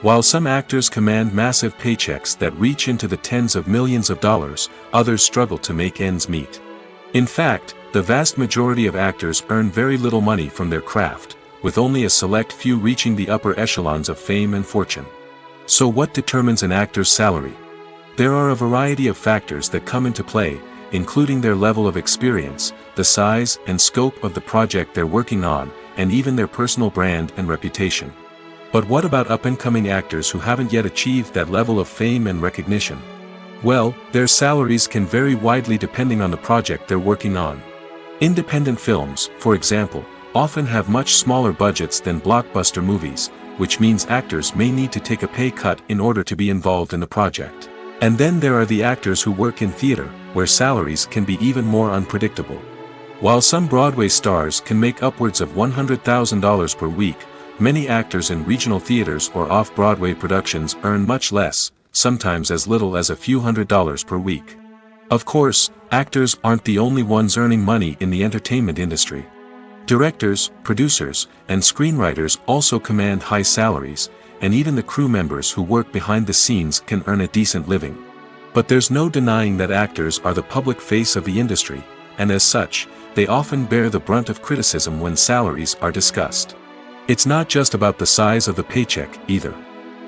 While some actors command massive paychecks that reach into the tens of millions of dollars, others struggle to make ends meet. In fact, the vast majority of actors earn very little money from their craft, with only a select few reaching the upper echelons of fame and fortune. So what determines an actor's salary? There are a variety of factors that come into play, including their level of experience, the size and scope of the project they're working on, and even their personal brand and reputation. But what about up-and-coming actors who haven't yet achieved that level of fame and recognition? Well, their salaries can vary widely depending on the project they're working on. Independent films, for example, often have much smaller budgets than blockbuster movies, which means actors may need to take a pay cut in order to be involved in the project. And then there are the actors who work in theater, where salaries can be even more unpredictable. While some Broadway stars can make upwards of $100,000 per week, many actors in regional theaters or off-Broadway productions earn much less, sometimes as little as a few $100s per week. Of course, actors aren't the only ones earning money in the entertainment industry. Directors, producers, and screenwriters also command high salaries, and even the crew members who work behind the scenes can earn a decent living. But there's no denying that actors are the public face of the industry, and as such, they often bear the brunt of criticism when salaries are discussed. It's not just about the size of the paycheck, either.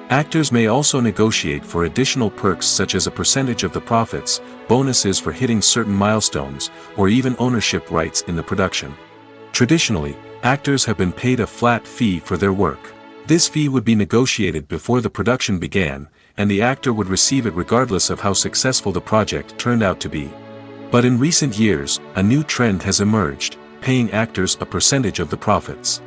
Actors may also negotiate for additional perks such as a percentage of the profits, bonuses for hitting certain milestones, or even ownership rights in the production. Traditionally, actors have been paid a flat fee for their work. This fee would be negotiated before the production began, and the actor would receive it regardless of how successful the project turned out to be. But in recent years, a new trend has emerged, paying actors a percentage of the profits.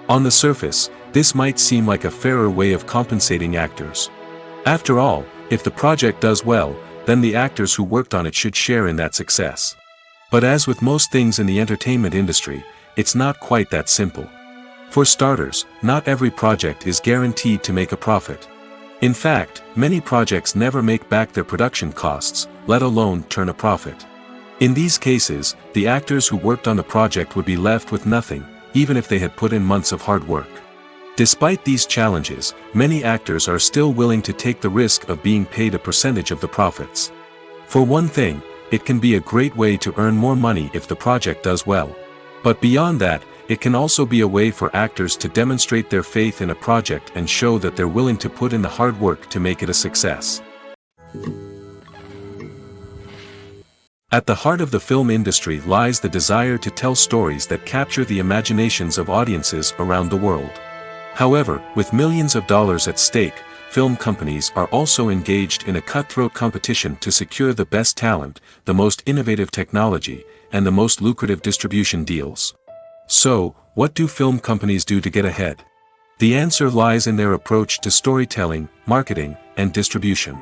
On the surface, this might seem like a fairer way of compensating actors. After all, if the project does well, then the actors who worked on it should share in that success. But as with most things in the entertainment industry, it's not quite that simple. For starters, not every project is guaranteed to make a profit. In fact, many projects never make back their production costs, let alone turn a profit. In these cases, the actors who worked on the project would be left with nothing, even if they had put in months of hard work. Despite these challenges, many actors are still willing to take the risk of being paid a percentage of the profits. For one thing, it can be a great way to earn more money if the project does well. But beyond that, it can also be a way for actors to demonstrate their faith in a project and show that they're willing to put in the hard work to make it a success. At the heart of the film industry lies the desire to tell stories that capture the imaginations of audiences around the world. However, with millions of dollars at stake, film companies are also engaged in a cutthroat competition to secure the best talent, the most innovative technology, and the most lucrative distribution deals. So, what do film companies do to get ahead? The answer lies in their approach to storytelling, marketing, and distribution.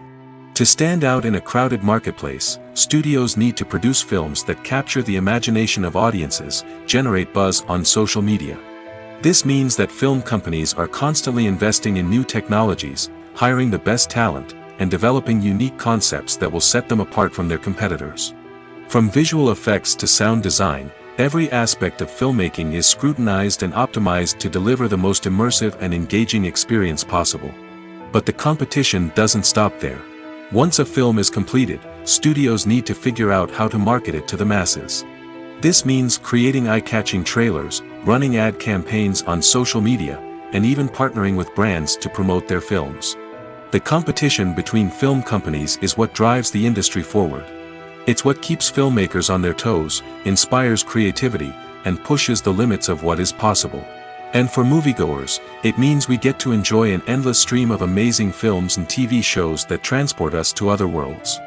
To stand out in a crowded marketplace, studios need to produce films that capture the imagination of audiences, generate buzz on social media. This means that film companies are constantly investing in new technologies, hiring the best talent, and developing unique concepts that will set them apart from their competitors. From visual effects to sound design, every aspect of filmmaking is scrutinized and optimized to deliver the most immersive and engaging experience possible. But the competition doesn't stop there. Once a film is completed, studios need to figure out how to market it to the masses. This means creating eye-catching trailers, running ad campaigns on social media, and even partnering with brands to promote their films. The competition between film companies is what drives the industry forward. It's what keeps filmmakers on their toes, inspires creativity, and pushes the limits of what is possible. And for moviegoers, it means we get to enjoy an endless stream of amazing films and TV shows that transport us to other worlds.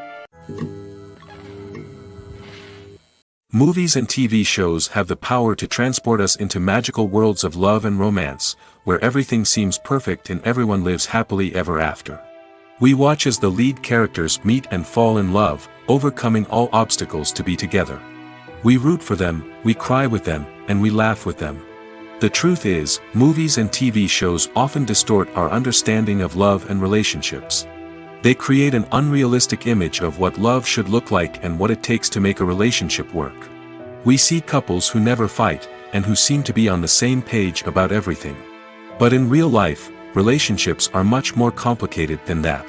Movies and TV shows have the power to transport us into magical worlds of love and romance, where everything seems perfect and everyone lives happily ever after. We watch as the lead characters meet and fall in love, overcoming all obstacles to be together. We root for them, we cry with them, and we laugh with them. The truth is, movies and TV shows often distort our understanding of love and relationships. They create an unrealistic image of what love should look like and what it takes to make a relationship work. We see couples who never fight, and who seem to be on the same page about everything. But in real life, relationships are much more complicated than that.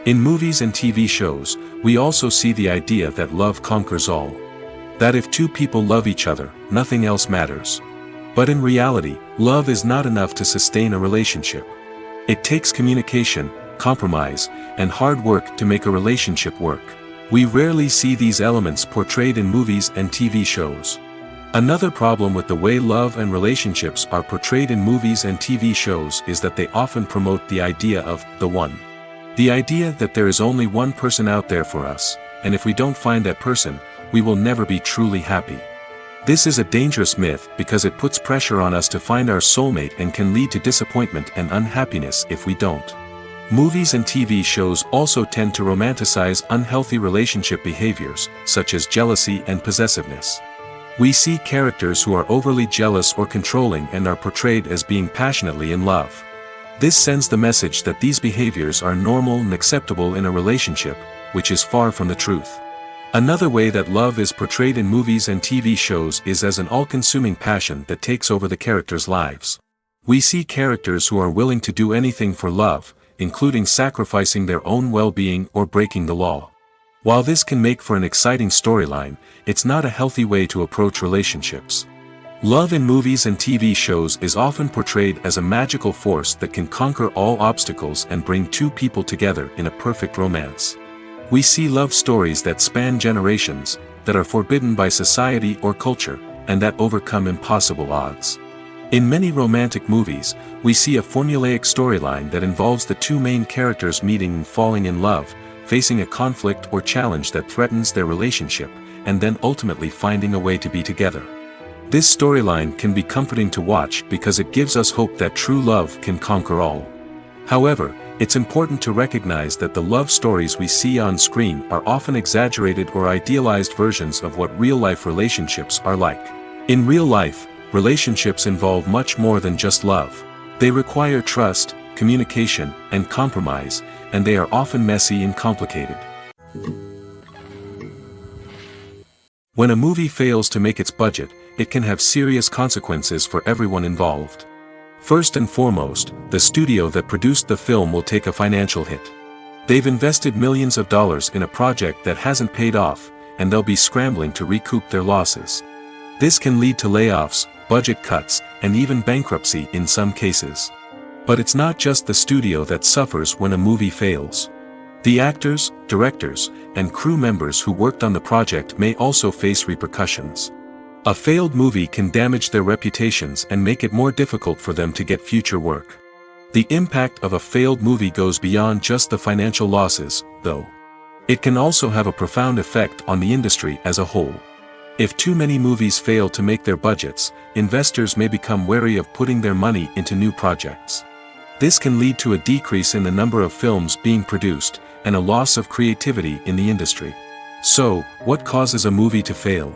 In movies and TV shows, we also see the idea that love conquers all. That if two people love each other, nothing else matters. But in reality, love is not enough to sustain a relationship. It takes communication, compromise, and hard work to make a relationship work. We rarely see these elements portrayed in movies and TV shows. Another problem with the way love and relationships are portrayed in movies and TV shows is that they often promote the idea of the one. The idea that there is only one person out there for us, and if we don't find that person, we will never be truly happy. This is a dangerous myth because it puts pressure on us to find our soulmate and can lead to disappointment and unhappiness if we don't. Movies and TV shows also tend to romanticize unhealthy relationship behaviors, such as jealousy and possessiveness. We see characters who are overly jealous or controlling and are portrayed as being passionately in love. This sends the message that these behaviors are normal and acceptable in a relationship, which is far from the truth. Another way that love is portrayed in movies and TV shows is as an all-consuming passion that takes over the characters' lives. We see characters who are willing to do anything for love, including sacrificing their own well-being or breaking the law. While this can make for an exciting storyline, it's not a healthy way to approach relationships. Love in movies and TV shows is often portrayed as a magical force that can conquer all obstacles and bring two people together in a perfect romance. We see love stories that span generations, that are forbidden by society or culture, and that overcome impossible odds. In many romantic movies, we see a formulaic storyline that involves the two main characters meeting and falling in love, facing a conflict or challenge that threatens their relationship, and then ultimately finding a way to be together. This storyline can be comforting to watch because it gives us hope that true love can conquer all. However, it's important to recognize that the love stories we see on screen are often exaggerated or idealized versions of what real-life relationships are like. In real life, relationships involve much more than just love. They require trust, communication, and compromise, and they are often messy and complicated. When a movie fails to make its budget, it can have serious consequences for everyone involved. First and foremost, the studio that produced the film will take a financial hit. They've invested millions of dollars in a project that hasn't paid off, and they'll be scrambling to recoup their losses. This can lead to layoffs, budget cuts, and even bankruptcy in some cases. But it's not just the studio that suffers when a movie fails. The actors, directors, and crew members who worked on the project may also face repercussions. A failed movie can damage their reputations and make it more difficult for them to get future work. The impact of a failed movie goes beyond just the financial losses, though. It can also have a profound effect on the industry as a whole. If too many movies fail to make their budgets, investors may become wary of putting their money into new projects. This can lead to a decrease in the number of films being produced, and a loss of creativity in the industry. So, what causes a movie to fail?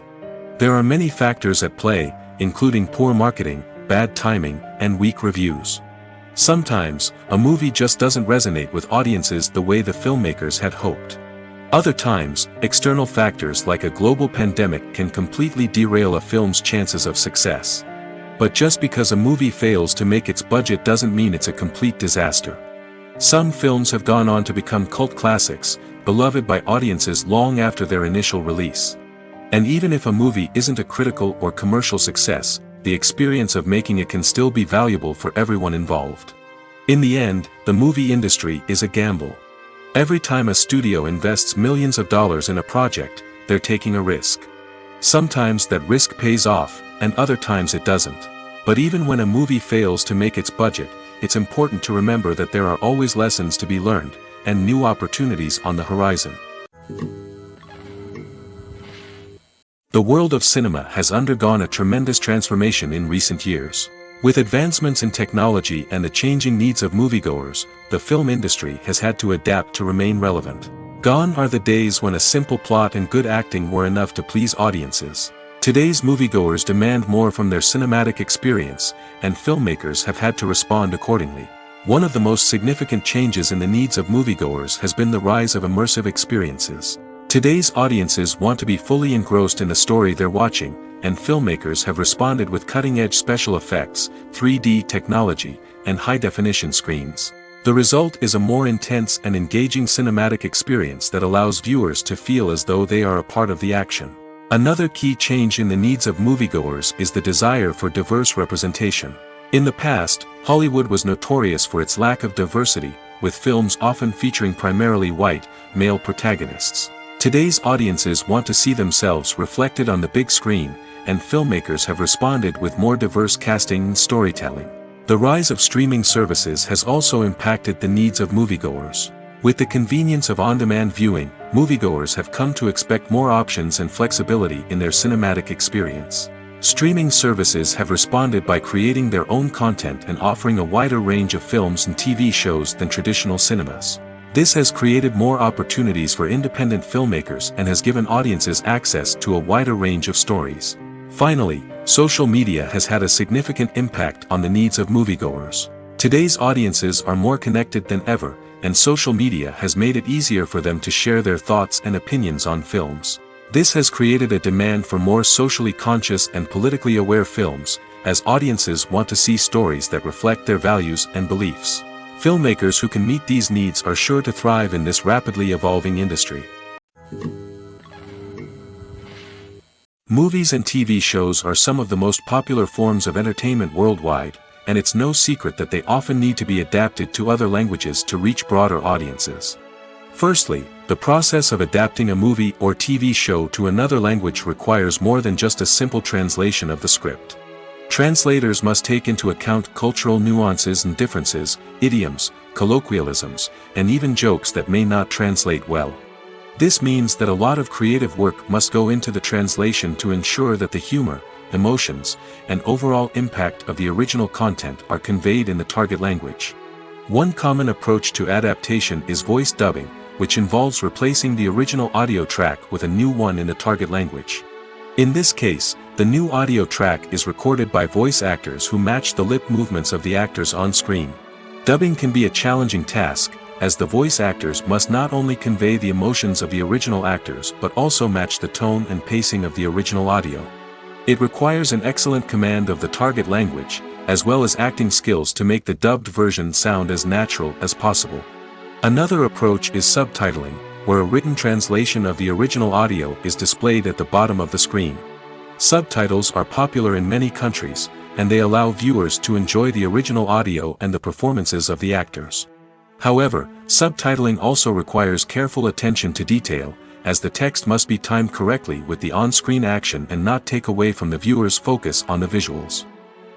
There are many factors at play, including poor marketing, bad timing, and weak reviews. Sometimes, a movie just doesn't resonate with audiences the way the filmmakers had hoped. Other times, external factors like a global pandemic can completely derail a film's chances of success. But just because a movie fails to make its budget doesn't mean it's a complete disaster. Some films have gone on to become cult classics, beloved by audiences long after their initial release. And even if a movie isn't a critical or commercial success, the experience of making it can still be valuable for everyone involved. In the end, the movie industry is a gamble. Every time a studio invests millions of dollars in a project, they're taking a risk. Sometimes that risk pays off, and other times it doesn't. But even when a movie fails to make its budget, it's important to remember that there are always lessons to be learned, and new opportunities on the horizon. The world of cinema has undergone a tremendous transformation in recent years. With advancements in technology and the changing needs of moviegoers, the film industry has had to adapt to remain relevant. Gone are the days when a simple plot and good acting were enough to please audiences. Today's moviegoers demand more from their cinematic experience, and filmmakers have had to respond accordingly. One of the most significant changes in the needs of moviegoers has been the rise of immersive experiences. Today's audiences want to be fully engrossed in the story they're watching, and filmmakers have responded with cutting-edge special effects, 3D technology, and high-definition screens. The result is a more intense and engaging cinematic experience that allows viewers to feel as though they are a part of the action. Another key change in the needs of moviegoers is the desire for diverse representation. In the past, Hollywood was notorious for its lack of diversity, with films often featuring primarily white, male protagonists. Today's audiences want to see themselves reflected on the big screen, and filmmakers have responded with more diverse casting and storytelling. The rise of streaming services has also impacted the needs of moviegoers. With the convenience of on-demand viewing, moviegoers have come to expect more options and flexibility in their cinematic experience. Streaming services have responded by creating their own content and offering a wider range of films and TV shows than traditional cinemas. This has created more opportunities for independent filmmakers and has given audiences access to a wider range of stories. Finally, social media has had a significant impact on the needs of moviegoers. Today's audiences are more connected than ever, and social media has made it easier for them to share their thoughts and opinions on films. This has created a demand for more socially conscious and politically aware films, as audiences want to see stories that reflect their values and beliefs. Filmmakers who can meet these needs are sure to thrive in this rapidly evolving industry. Movies and TV shows are some of the most popular forms of entertainment worldwide, and it's no secret that they often need to be adapted to other languages to reach broader audiences. Firstly, the process of adapting a movie or TV show to another language requires more than just a simple translation of the script. Translators must take into account cultural nuances and differences, idioms, colloquialisms, and even jokes that may not translate well. This means that a lot of creative work must go into the translation to ensure that the humor, emotions, and overall impact of the original content are conveyed in the target language. One common approach to adaptation is voice dubbing, which involves replacing the original audio track with a new one in the target language. In this case, the new audio track is recorded by voice actors who match the lip movements of the actors on screen. Dubbing can be a challenging task, as the voice actors must not only convey the emotions of the original actors but also match the tone and pacing of the original audio. It requires an excellent command of the target language, as well as acting skills to make the dubbed version sound as natural as possible. Another approach is subtitling, where a written translation of the original audio is displayed at the bottom of the screen. Subtitles are popular in many countries, and they allow viewers to enjoy the original audio and the performances of the actors. However, subtitling also requires careful attention to detail, as the text must be timed correctly with the on-screen action and not take away from the viewer's focus on the visuals.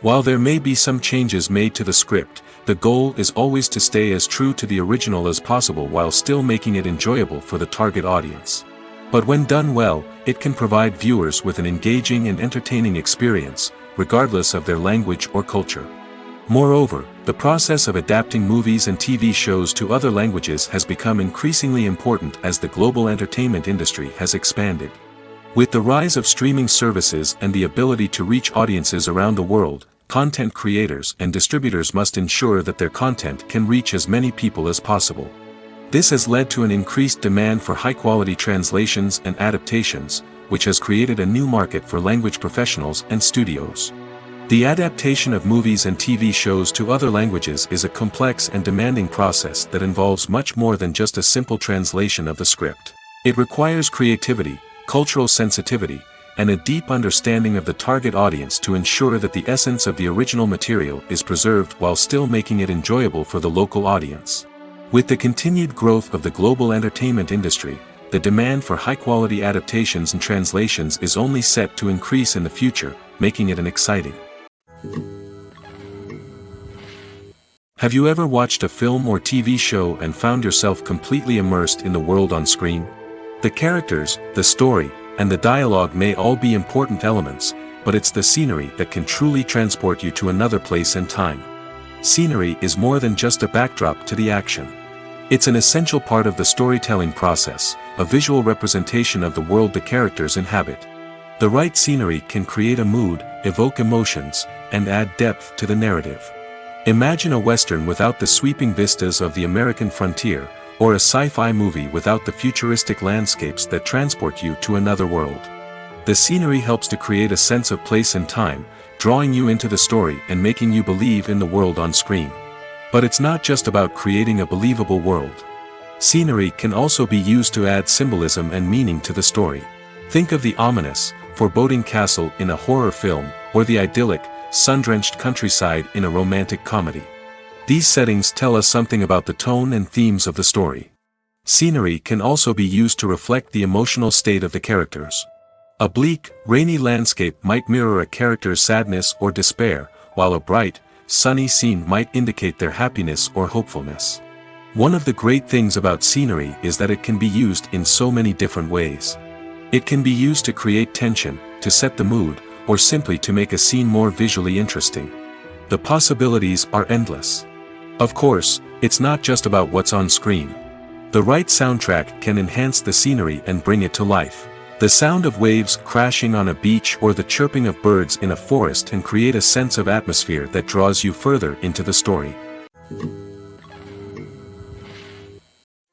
While there may be some changes made to the script, the goal is always to stay as true to the original as possible while still making it enjoyable for the target audience. But when done well, it can provide viewers with an engaging and entertaining experience, regardless of their language or culture. Moreover, the process of adapting movies and TV shows to other languages has become increasingly important as the global entertainment industry has expanded. With the rise of streaming services and the ability to reach audiences around the world, content creators and distributors must ensure that their content can reach as many people as possible. This has led to an increased demand for high-quality translations and adaptations, which has created a new market for language professionals and studios. The adaptation of movies and TV shows to other languages is a complex and demanding process that involves much more than just a simple translation of the script. It requires creativity, cultural sensitivity, and a deep understanding of the target audience to ensure that the essence of the original material is preserved while still making it enjoyable for the local audience. With the continued growth of the global entertainment industry, the demand for high-quality adaptations and translations is only set to increase in the future, making it an exciting. Have you ever watched a film or TV show and found yourself completely immersed in the world on screen? The characters, the story, and the dialogue may all be important elements, but it's the scenery that can truly transport you to another place and time. Scenery is more than just a backdrop to the action. It's an essential part of the storytelling process, a visual representation of the world the characters inhabit. The right scenery can create a mood, evoke emotions, and add depth to the narrative. Imagine a Western without the sweeping vistas of the American frontier, or a sci-fi movie without the futuristic landscapes that transport you to another world. The scenery helps to create a sense of place and time, drawing you into the story and making you believe in the world on screen. But it's not just about creating a believable world. Scenery can also be used to add symbolism and meaning to the story. Think of the ominous, foreboding castle in a horror film, or the idyllic, sun-drenched countryside in a romantic comedy. These settings tell us something about the tone and themes of the story. Scenery can also be used to reflect the emotional state of the characters. A bleak, rainy landscape might mirror a character's sadness or despair, while a bright, sunny scene might indicate their happiness or hopefulness. One of the great things about scenery is that it can be used in so many different ways. It can be used to create tension, to set the mood, or simply to make a scene more visually interesting. The possibilities are endless. Of course, it's not just about what's on screen. The right soundtrack can enhance the scenery and bring it to life. The sound of waves crashing on a beach or the chirping of birds in a forest can create a sense of atmosphere that draws you further into the story.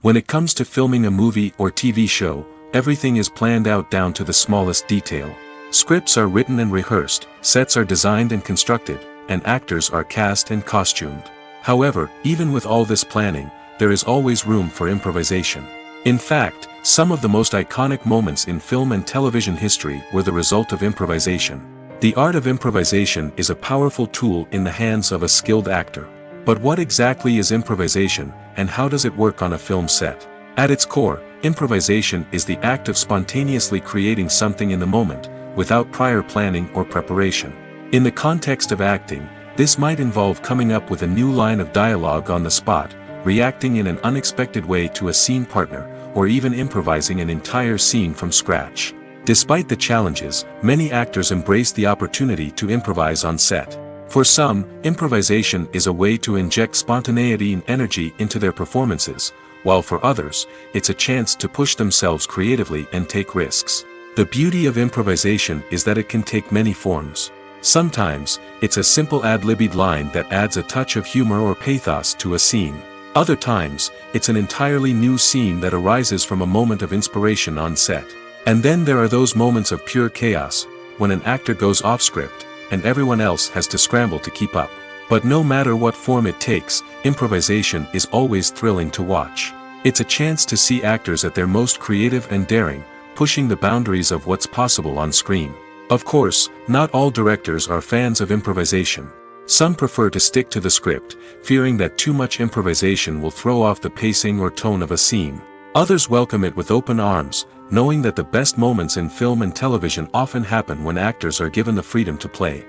When it comes to filming a movie or TV show, everything is planned out down to the smallest detail. Scripts are written and rehearsed, sets are designed and constructed, and actors are cast and costumed. However, even with all this planning, there is always room for improvisation. In fact, some of the most iconic moments in film and television history were the result of improvisation. The art of improvisation is a powerful tool in the hands of a skilled actor. But what exactly is improvisation, and how does it work on a film set? At its core, improvisation is the act of spontaneously creating something in the moment, without prior planning or preparation. In the context of acting, this might involve coming up with a new line of dialogue on the spot, reacting in an unexpected way to a scene partner, or even improvising an entire scene from scratch. Despite the challenges, many actors embrace the opportunity to improvise on set. For some, improvisation is a way to inject spontaneity and energy into their performances, while for others, it's a chance to push themselves creatively and take risks. The beauty of improvisation is that it can take many forms. Sometimes, it's a simple ad-libbed line that adds a touch of humor or pathos to a scene. Other times, it's an entirely new scene that arises from a moment of inspiration on set. And then there are those moments of pure chaos, when an actor goes off script, and everyone else has to scramble to keep up. But no matter what form it takes, improvisation is always thrilling to watch. It's a chance to see actors at their most creative and daring, pushing the boundaries of what's possible on screen. Of course, not all directors are fans of improvisation. Some prefer to stick to the script, fearing that too much improvisation will throw off the pacing or tone of a scene. Others welcome it with open arms, knowing that the best moments in film and television often happen when actors are given the freedom to play.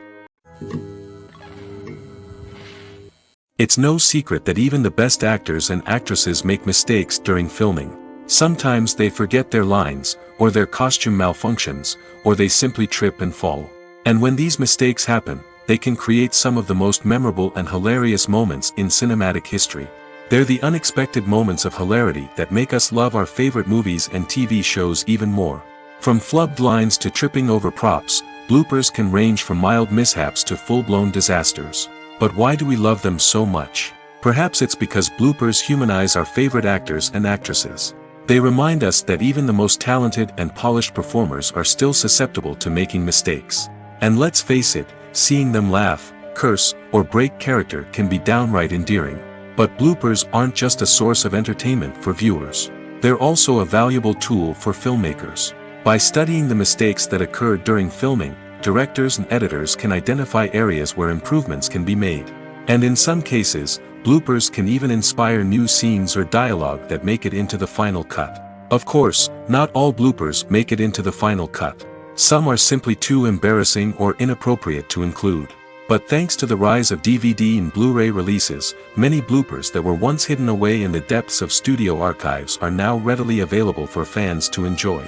It's no secret that even the best actors and actresses make mistakes during filming. Sometimes they forget their lines, or their costume malfunctions, or they simply trip and fall. And when these mistakes happen, they can create some of the most memorable and hilarious moments in cinematic history. They're the unexpected moments of hilarity that make us love our favorite movies and TV shows even more. From flubbed lines to tripping over props, bloopers can range from mild mishaps to full-blown disasters. But why do we love them so much? Perhaps it's because bloopers humanize our favorite actors and actresses. They remind us that even the most talented and polished performers are still susceptible to making mistakes. And let's face it, seeing them laugh, curse, or break character can be downright endearing. But bloopers aren't just a source of entertainment for viewers. They're also a valuable tool for filmmakers. By studying the mistakes that occurred during filming, directors and editors can identify areas where improvements can be made. And in some cases, bloopers can even inspire new scenes or dialogue that make it into the final cut. Of course, not all bloopers make it into the final cut. Some are simply too embarrassing or inappropriate to include. But thanks to the rise of DVD and Blu-ray releases, many bloopers that were once hidden away in the depths of studio archives are now readily available for fans to enjoy.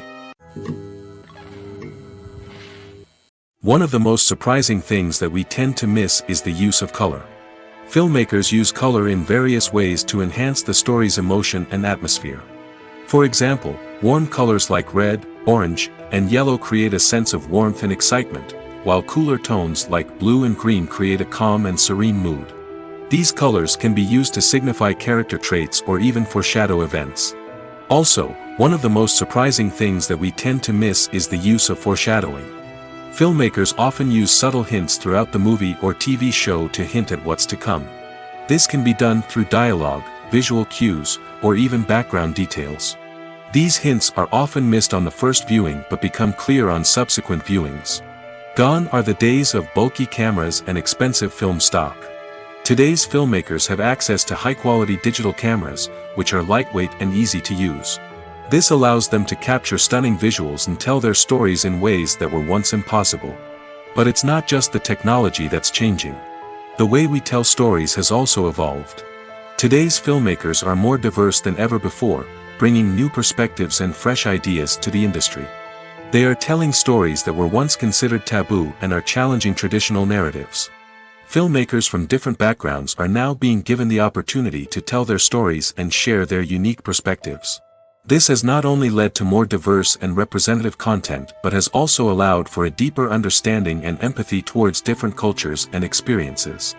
One of the most surprising things that we tend to miss is the use of color. Filmmakers use color in various ways to enhance the story's emotion and atmosphere. For example, warm colors like red, orange, and yellow create a sense of warmth and excitement, while cooler tones like blue and green create a calm and serene mood. These colors can be used to signify character traits or even foreshadow events. Also, one of the most surprising things that we tend to miss is the use of foreshadowing. Filmmakers often use subtle hints throughout the movie or TV show to hint at what's to come. This can be done through dialogue, visual cues, or even background details. These hints are often missed on the first viewing but become clear on subsequent viewings. Gone are the days of bulky cameras and expensive film stock. Today's filmmakers have access to high-quality digital cameras, which are lightweight and easy to use. This allows them to capture stunning visuals and tell their stories in ways that were once impossible. But it's not just the technology that's changing. The way we tell stories has also evolved. Today's filmmakers are more diverse than ever before, bringing new perspectives and fresh ideas to the industry. They are telling stories that were once considered taboo and are challenging traditional narratives. Filmmakers from different backgrounds are now being given the opportunity to tell their stories and share their unique perspectives. This has not only led to more diverse and representative content but has also allowed for a deeper understanding and empathy towards different cultures and experiences.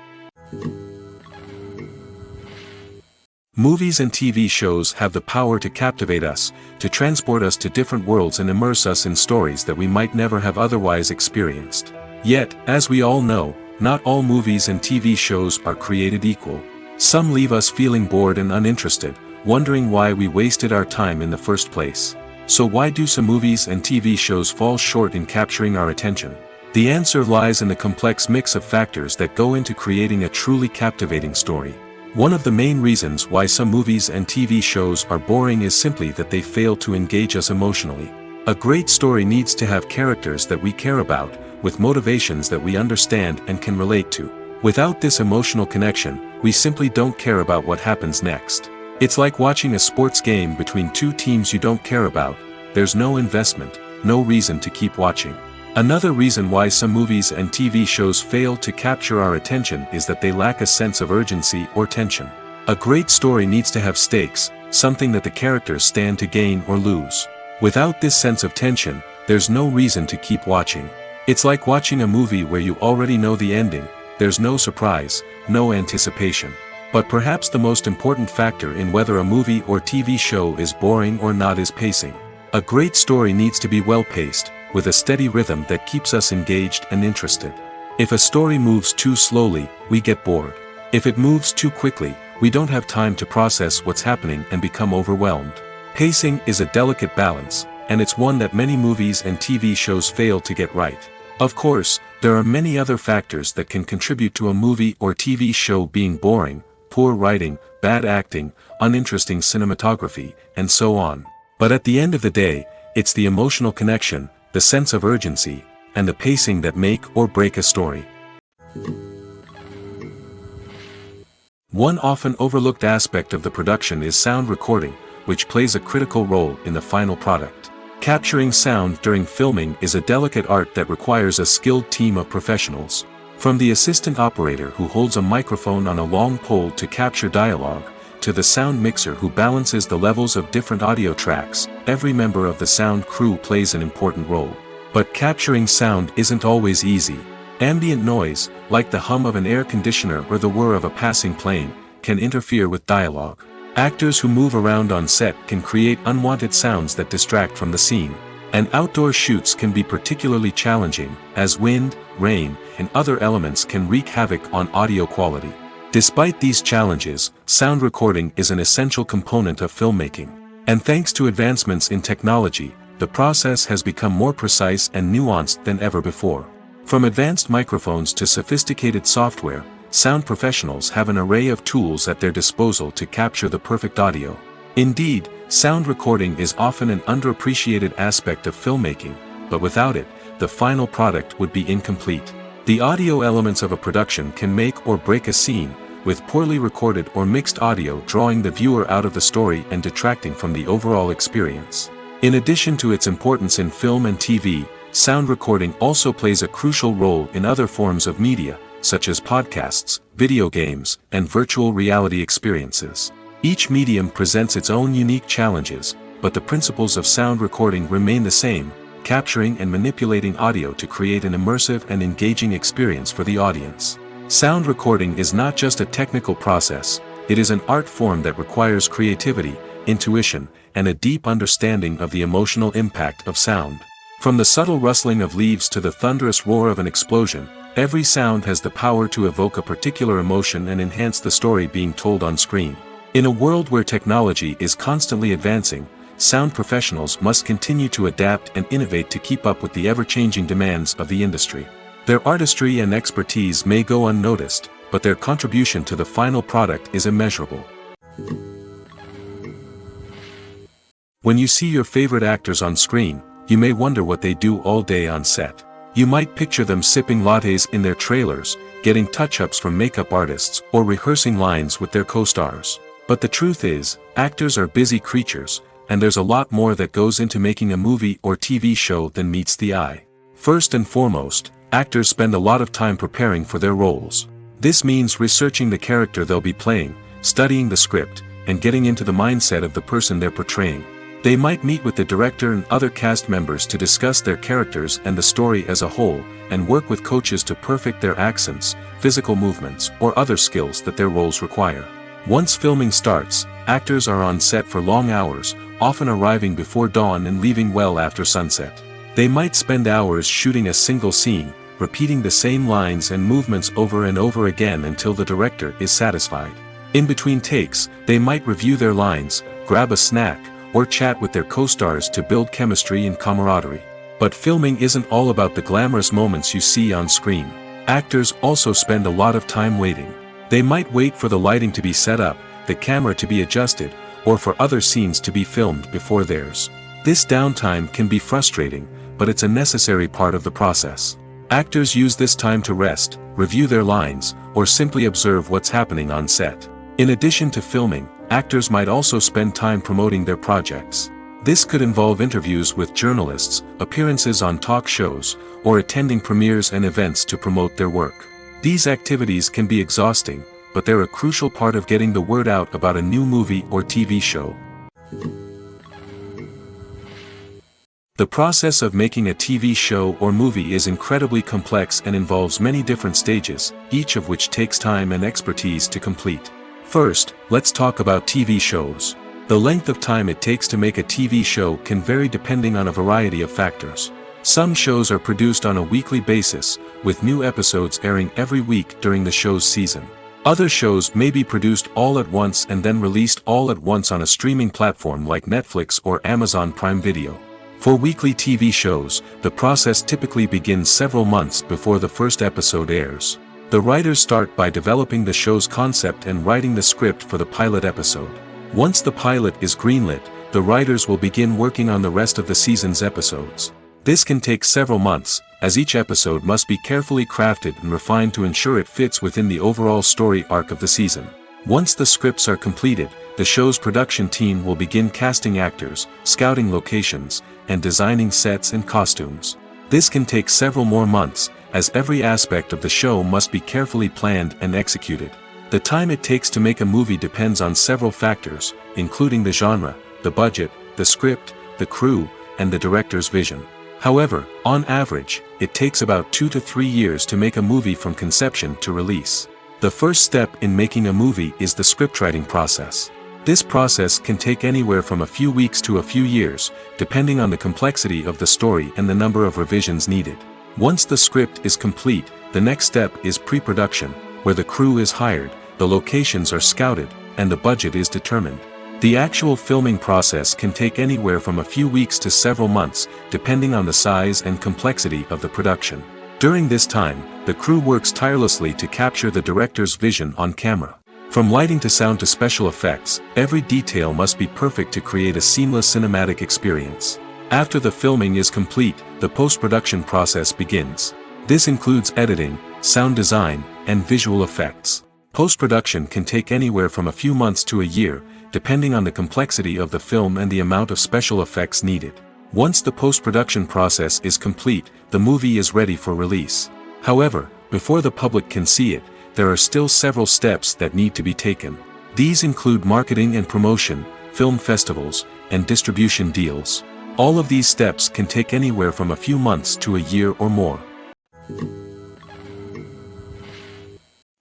Movies and TV shows have the power to captivate us, to transport us to different worlds and immerse us in stories that we might never have otherwise experienced. Yet, as we all know, not all movies and TV shows are created equal. Some leave us feeling bored and uninterested, wondering why we wasted our time in the first place. So why do some movies and TV shows fall short in capturing our attention? The answer lies in the complex mix of factors that go into creating a truly captivating story. One of the main reasons why some movies and TV shows are boring is simply that they fail to engage us emotionally. A great story needs to have characters that we care about, with motivations that we understand and can relate to. Without this emotional connection, we simply don't care about what happens next. It's like watching a sports game between two teams you don't care about. There's no investment, no reason to keep watching. Another reason why some movies and TV shows fail to capture our attention is that they lack a sense of urgency or tension. A great story needs to have stakes, something that the characters stand to gain or lose. Without this sense of tension, there's no reason to keep watching. It's like watching a movie where you already know the ending. There's no surprise, no anticipation. But perhaps the most important factor in whether a movie or TV show is boring or not is pacing. A great story needs to be well-paced, with a steady rhythm that keeps us engaged and interested. If a story moves too slowly, we get bored. If it moves too quickly, we don't have time to process what's happening and become overwhelmed. Pacing is a delicate balance, and it's one that many movies and TV shows fail to get right. Of course, there are many other factors that can contribute to a movie or TV show being boring: poor writing, bad acting, uninteresting cinematography, and so on. But at the end of the day, it's the emotional connection, the sense of urgency, and the pacing that make or break a story. One often overlooked aspect of the production is sound recording, which plays a critical role in the final product. Capturing sound during filming is a delicate art that requires a skilled team of professionals. From the assistant operator who holds a microphone on a long pole to capture dialogue, to the sound mixer who balances the levels of different audio tracks, every member of the sound crew plays an important role. But capturing sound isn't always easy. Ambient noise, like the hum of an air conditioner or the whir of a passing plane, can interfere with dialogue. Actors who move around on set can create unwanted sounds that distract from the scene. And outdoor shoots can be particularly challenging, as wind, rain, and other elements can wreak havoc on audio quality. Despite these challenges, sound recording is an essential component of filmmaking. And thanks to advancements in technology, the process has become more precise and nuanced than ever before. From advanced microphones to sophisticated software, sound professionals have an array of tools at their disposal to capture the perfect audio. Indeed, sound recording is often an underappreciated aspect of filmmaking, but without it, the final product would be incomplete. The audio elements of a production can make or break a scene, with poorly recorded or mixed audio drawing the viewer out of the story and detracting from the overall experience. In addition to its importance in film and TV, sound recording also plays a crucial role in other forms of media, such as podcasts, video games, and virtual reality experiences. Each medium presents its own unique challenges, but the principles of sound recording remain the same, capturing and manipulating audio to create an immersive and engaging experience for the audience. Sound recording is not just a technical process, it is an art form that requires creativity, intuition, and a deep understanding of the emotional impact of sound. From the subtle rustling of leaves to the thunderous roar of an explosion, every sound has the power to evoke a particular emotion and enhance the story being told on screen. In a world where technology is constantly advancing, sound professionals must continue to adapt and innovate to keep up with the ever-changing demands of the industry. Their artistry and expertise may go unnoticed, but their contribution to the final product is immeasurable. When you see your favorite actors on screen, you may wonder what they do all day on set. You might picture them sipping lattes in their trailers, getting touch-ups from makeup artists, or rehearsing lines with their co-stars. But the truth is, actors are busy creatures, and there's a lot more that goes into making a movie or TV show than meets the eye. First and foremost, actors spend a lot of time preparing for their roles. This means researching the character they'll be playing, studying the script, and getting into the mindset of the person they're portraying. They might meet with the director and other cast members to discuss their characters and the story as a whole, and work with coaches to perfect their accents, physical movements, or other skills that their roles require. Once filming starts, actors are on set for long hours, often arriving before dawn and leaving well after sunset. They might spend hours shooting a single scene, repeating the same lines and movements over and over again until the director is satisfied. In between takes, they might review their lines, grab a snack, or chat with their co-stars to build chemistry and camaraderie. But filming isn't all about the glamorous moments you see on screen. Actors also spend a lot of time waiting. They might wait for the lighting to be set up, the camera to be adjusted, or for other scenes to be filmed before theirs. This downtime can be frustrating, but it's a necessary part of the process. Actors use this time to rest, review their lines, or simply observe what's happening on set. In addition to filming, actors might also spend time promoting their projects. This could involve interviews with journalists, appearances on talk shows, or attending premieres and events to promote their work. These activities can be exhausting, but they're a crucial part of getting the word out about a new movie or TV show. The process of making a TV show or movie is incredibly complex and involves many different stages, each of which takes time and expertise to complete. First, let's talk about TV shows. The length of time it takes to make a TV show can vary depending on a variety of factors. Some shows are produced on a weekly basis, with new episodes airing every week during the show's season. Other shows may be produced all at once and then released all at once on a streaming platform like Netflix or Amazon Prime Video. For weekly TV shows, the process typically begins several months before the first episode airs. The writers start by developing the show's concept and writing the script for the pilot episode. Once the pilot is greenlit, the writers will begin working on the rest of the season's episodes. This can take several months, as each episode must be carefully crafted and refined to ensure it fits within the overall story arc of the season. Once the scripts are completed, the show's production team will begin casting actors, scouting locations, and designing sets and costumes. This can take several more months, as every aspect of the show must be carefully planned and executed. The time it takes to make a movie depends on several factors, including the genre, the budget, the script, the crew, and the director's vision. However, on average, it takes about 2 to 3 years to make a movie from conception to release. The first step in making a movie is the scriptwriting process. This process can take anywhere from a few weeks to a few years, depending on the complexity of the story and the number of revisions needed. Once the script is complete, the next step is pre-production, where the crew is hired, the locations are scouted, and the budget is determined. The actual filming process can take anywhere from a few weeks to several months, depending on the size and complexity of the production. During this time, the crew works tirelessly to capture the director's vision on camera. From lighting to sound to special effects, every detail must be perfect to create a seamless cinematic experience. After the filming is complete, the post-production process begins. This includes editing, sound design, and visual effects. Post-production can take anywhere from a few months to a year, depending on the complexity of the film and the amount of special effects needed. Once the post-production process is complete, the movie is ready for release. However, before the public can see it, there are still several steps that need to be taken. These include marketing and promotion, film festivals, and distribution deals. All of these steps can take anywhere from a few months to a year or more.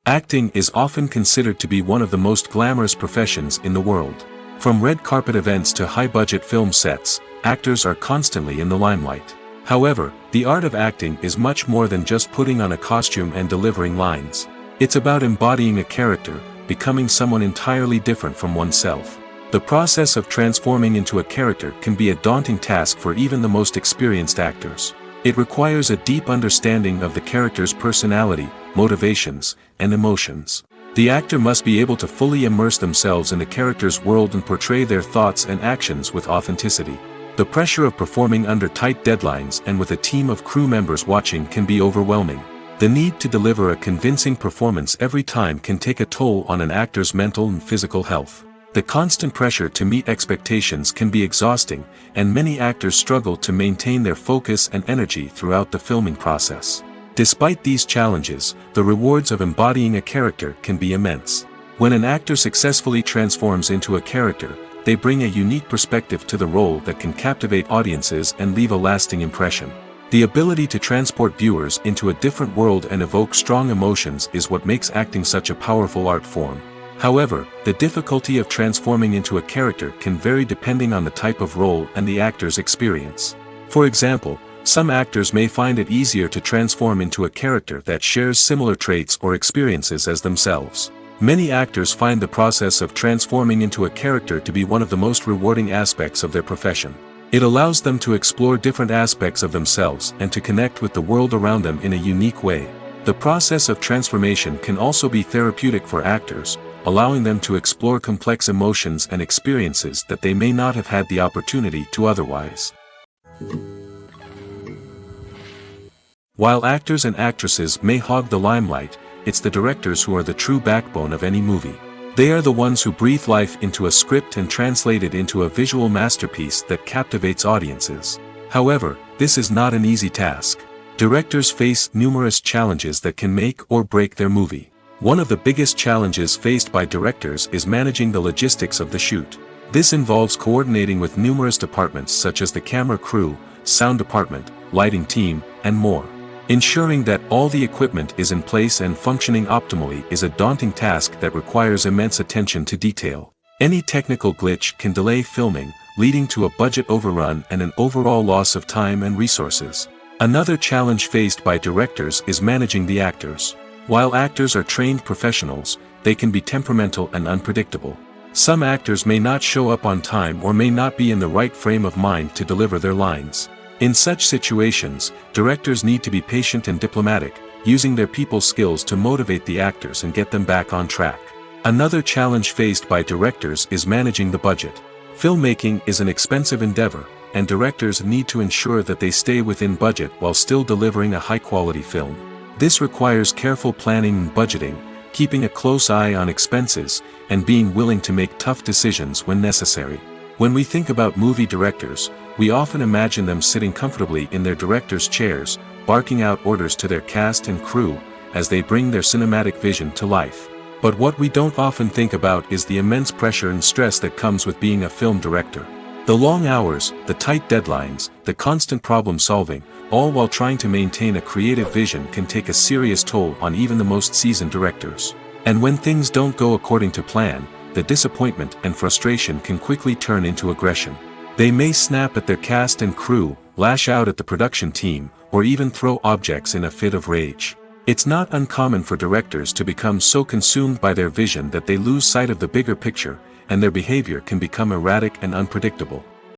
Acting is often considered to be one of the most glamorous professions in the world. From red carpet events to high-budget film sets, actors are constantly in the limelight. However, the art of acting is much more than just putting on a costume and delivering lines. It's about embodying a character, becoming someone entirely different from oneself. The process of transforming into a character can be a daunting task for even the most experienced actors. It requires a deep understanding of the character's personality, motivations, and emotions. The actor must be able to fully immerse themselves in the character's world and portray their thoughts and actions with authenticity. The pressure of performing under tight deadlines and with a team of crew members watching can be overwhelming. The need to deliver a convincing performance every time can take a toll on an actor's mental and physical health. The constant pressure to meet expectations can be exhausting, and many actors struggle to maintain their focus and energy throughout the filming process. Despite these challenges, the rewards of embodying a character can be immense. When an actor successfully transforms into a character, they bring a unique perspective to the role that can captivate audiences and leave a lasting impression. The ability to transport viewers into a different world and evoke strong emotions is what makes acting such a powerful art form. However, the difficulty of transforming into a character can vary depending on the type of role and the actor's experience. For example, some actors may find it easier to transform into a character that shares similar traits or experiences as themselves. Many actors find the process of transforming into a character to be one of the most rewarding aspects of their profession. It allows them to explore different aspects of themselves and to connect with the world around them in a unique way. The process of transformation can also be therapeutic for actors, allowing them to explore complex emotions and experiences that they may not have had the opportunity to otherwise. While actors and actresses may hog the limelight, it's the directors who are the true backbone of any movie. They are the ones who breathe life into a script and translate it into a visual masterpiece that captivates audiences. However, this is not an easy task. Directors face numerous challenges that can make or break their movie. One of the biggest challenges faced by directors is managing the logistics of the shoot. This involves coordinating with numerous departments such as the camera crew, sound department, lighting team, and more. Ensuring that all the equipment is in place and functioning optimally is a daunting task that requires immense attention to detail. Any technical glitch can delay filming, leading to a budget overrun and an overall loss of time and resources. Another challenge faced by directors is managing the actors. While actors are trained professionals, they can be temperamental and unpredictable. Some actors may not show up on time or may not be in the right frame of mind to deliver their lines. In such situations, directors need to be patient and diplomatic, using their people skills to motivate the actors and get them back on track. Another challenge faced by directors is managing the budget. Filmmaking is an expensive endeavor, and directors need to ensure that they stay within budget while still delivering a high-quality film. This requires careful planning and budgeting, keeping a close eye on expenses, and being willing to make tough decisions when necessary. When we think about movie directors, we often imagine them sitting comfortably in their director's chairs, barking out orders to their cast and crew, as they bring their cinematic vision to life. But what we don't often think about is the immense pressure and stress that comes with being a film director. The long hours, the tight deadlines, the constant problem solving, all while trying to maintain a creative vision can take a serious toll on even the most seasoned directors. And when things don't go according to plan, the disappointment and frustration can quickly turn into aggression. They may snap at their cast and crew, lash out at the production team, or even throw objects in a fit of rage. It's not uncommon for directors to become so consumed by their vision that they lose sight of the bigger picture, and their behavior can become erratic and unpredictable.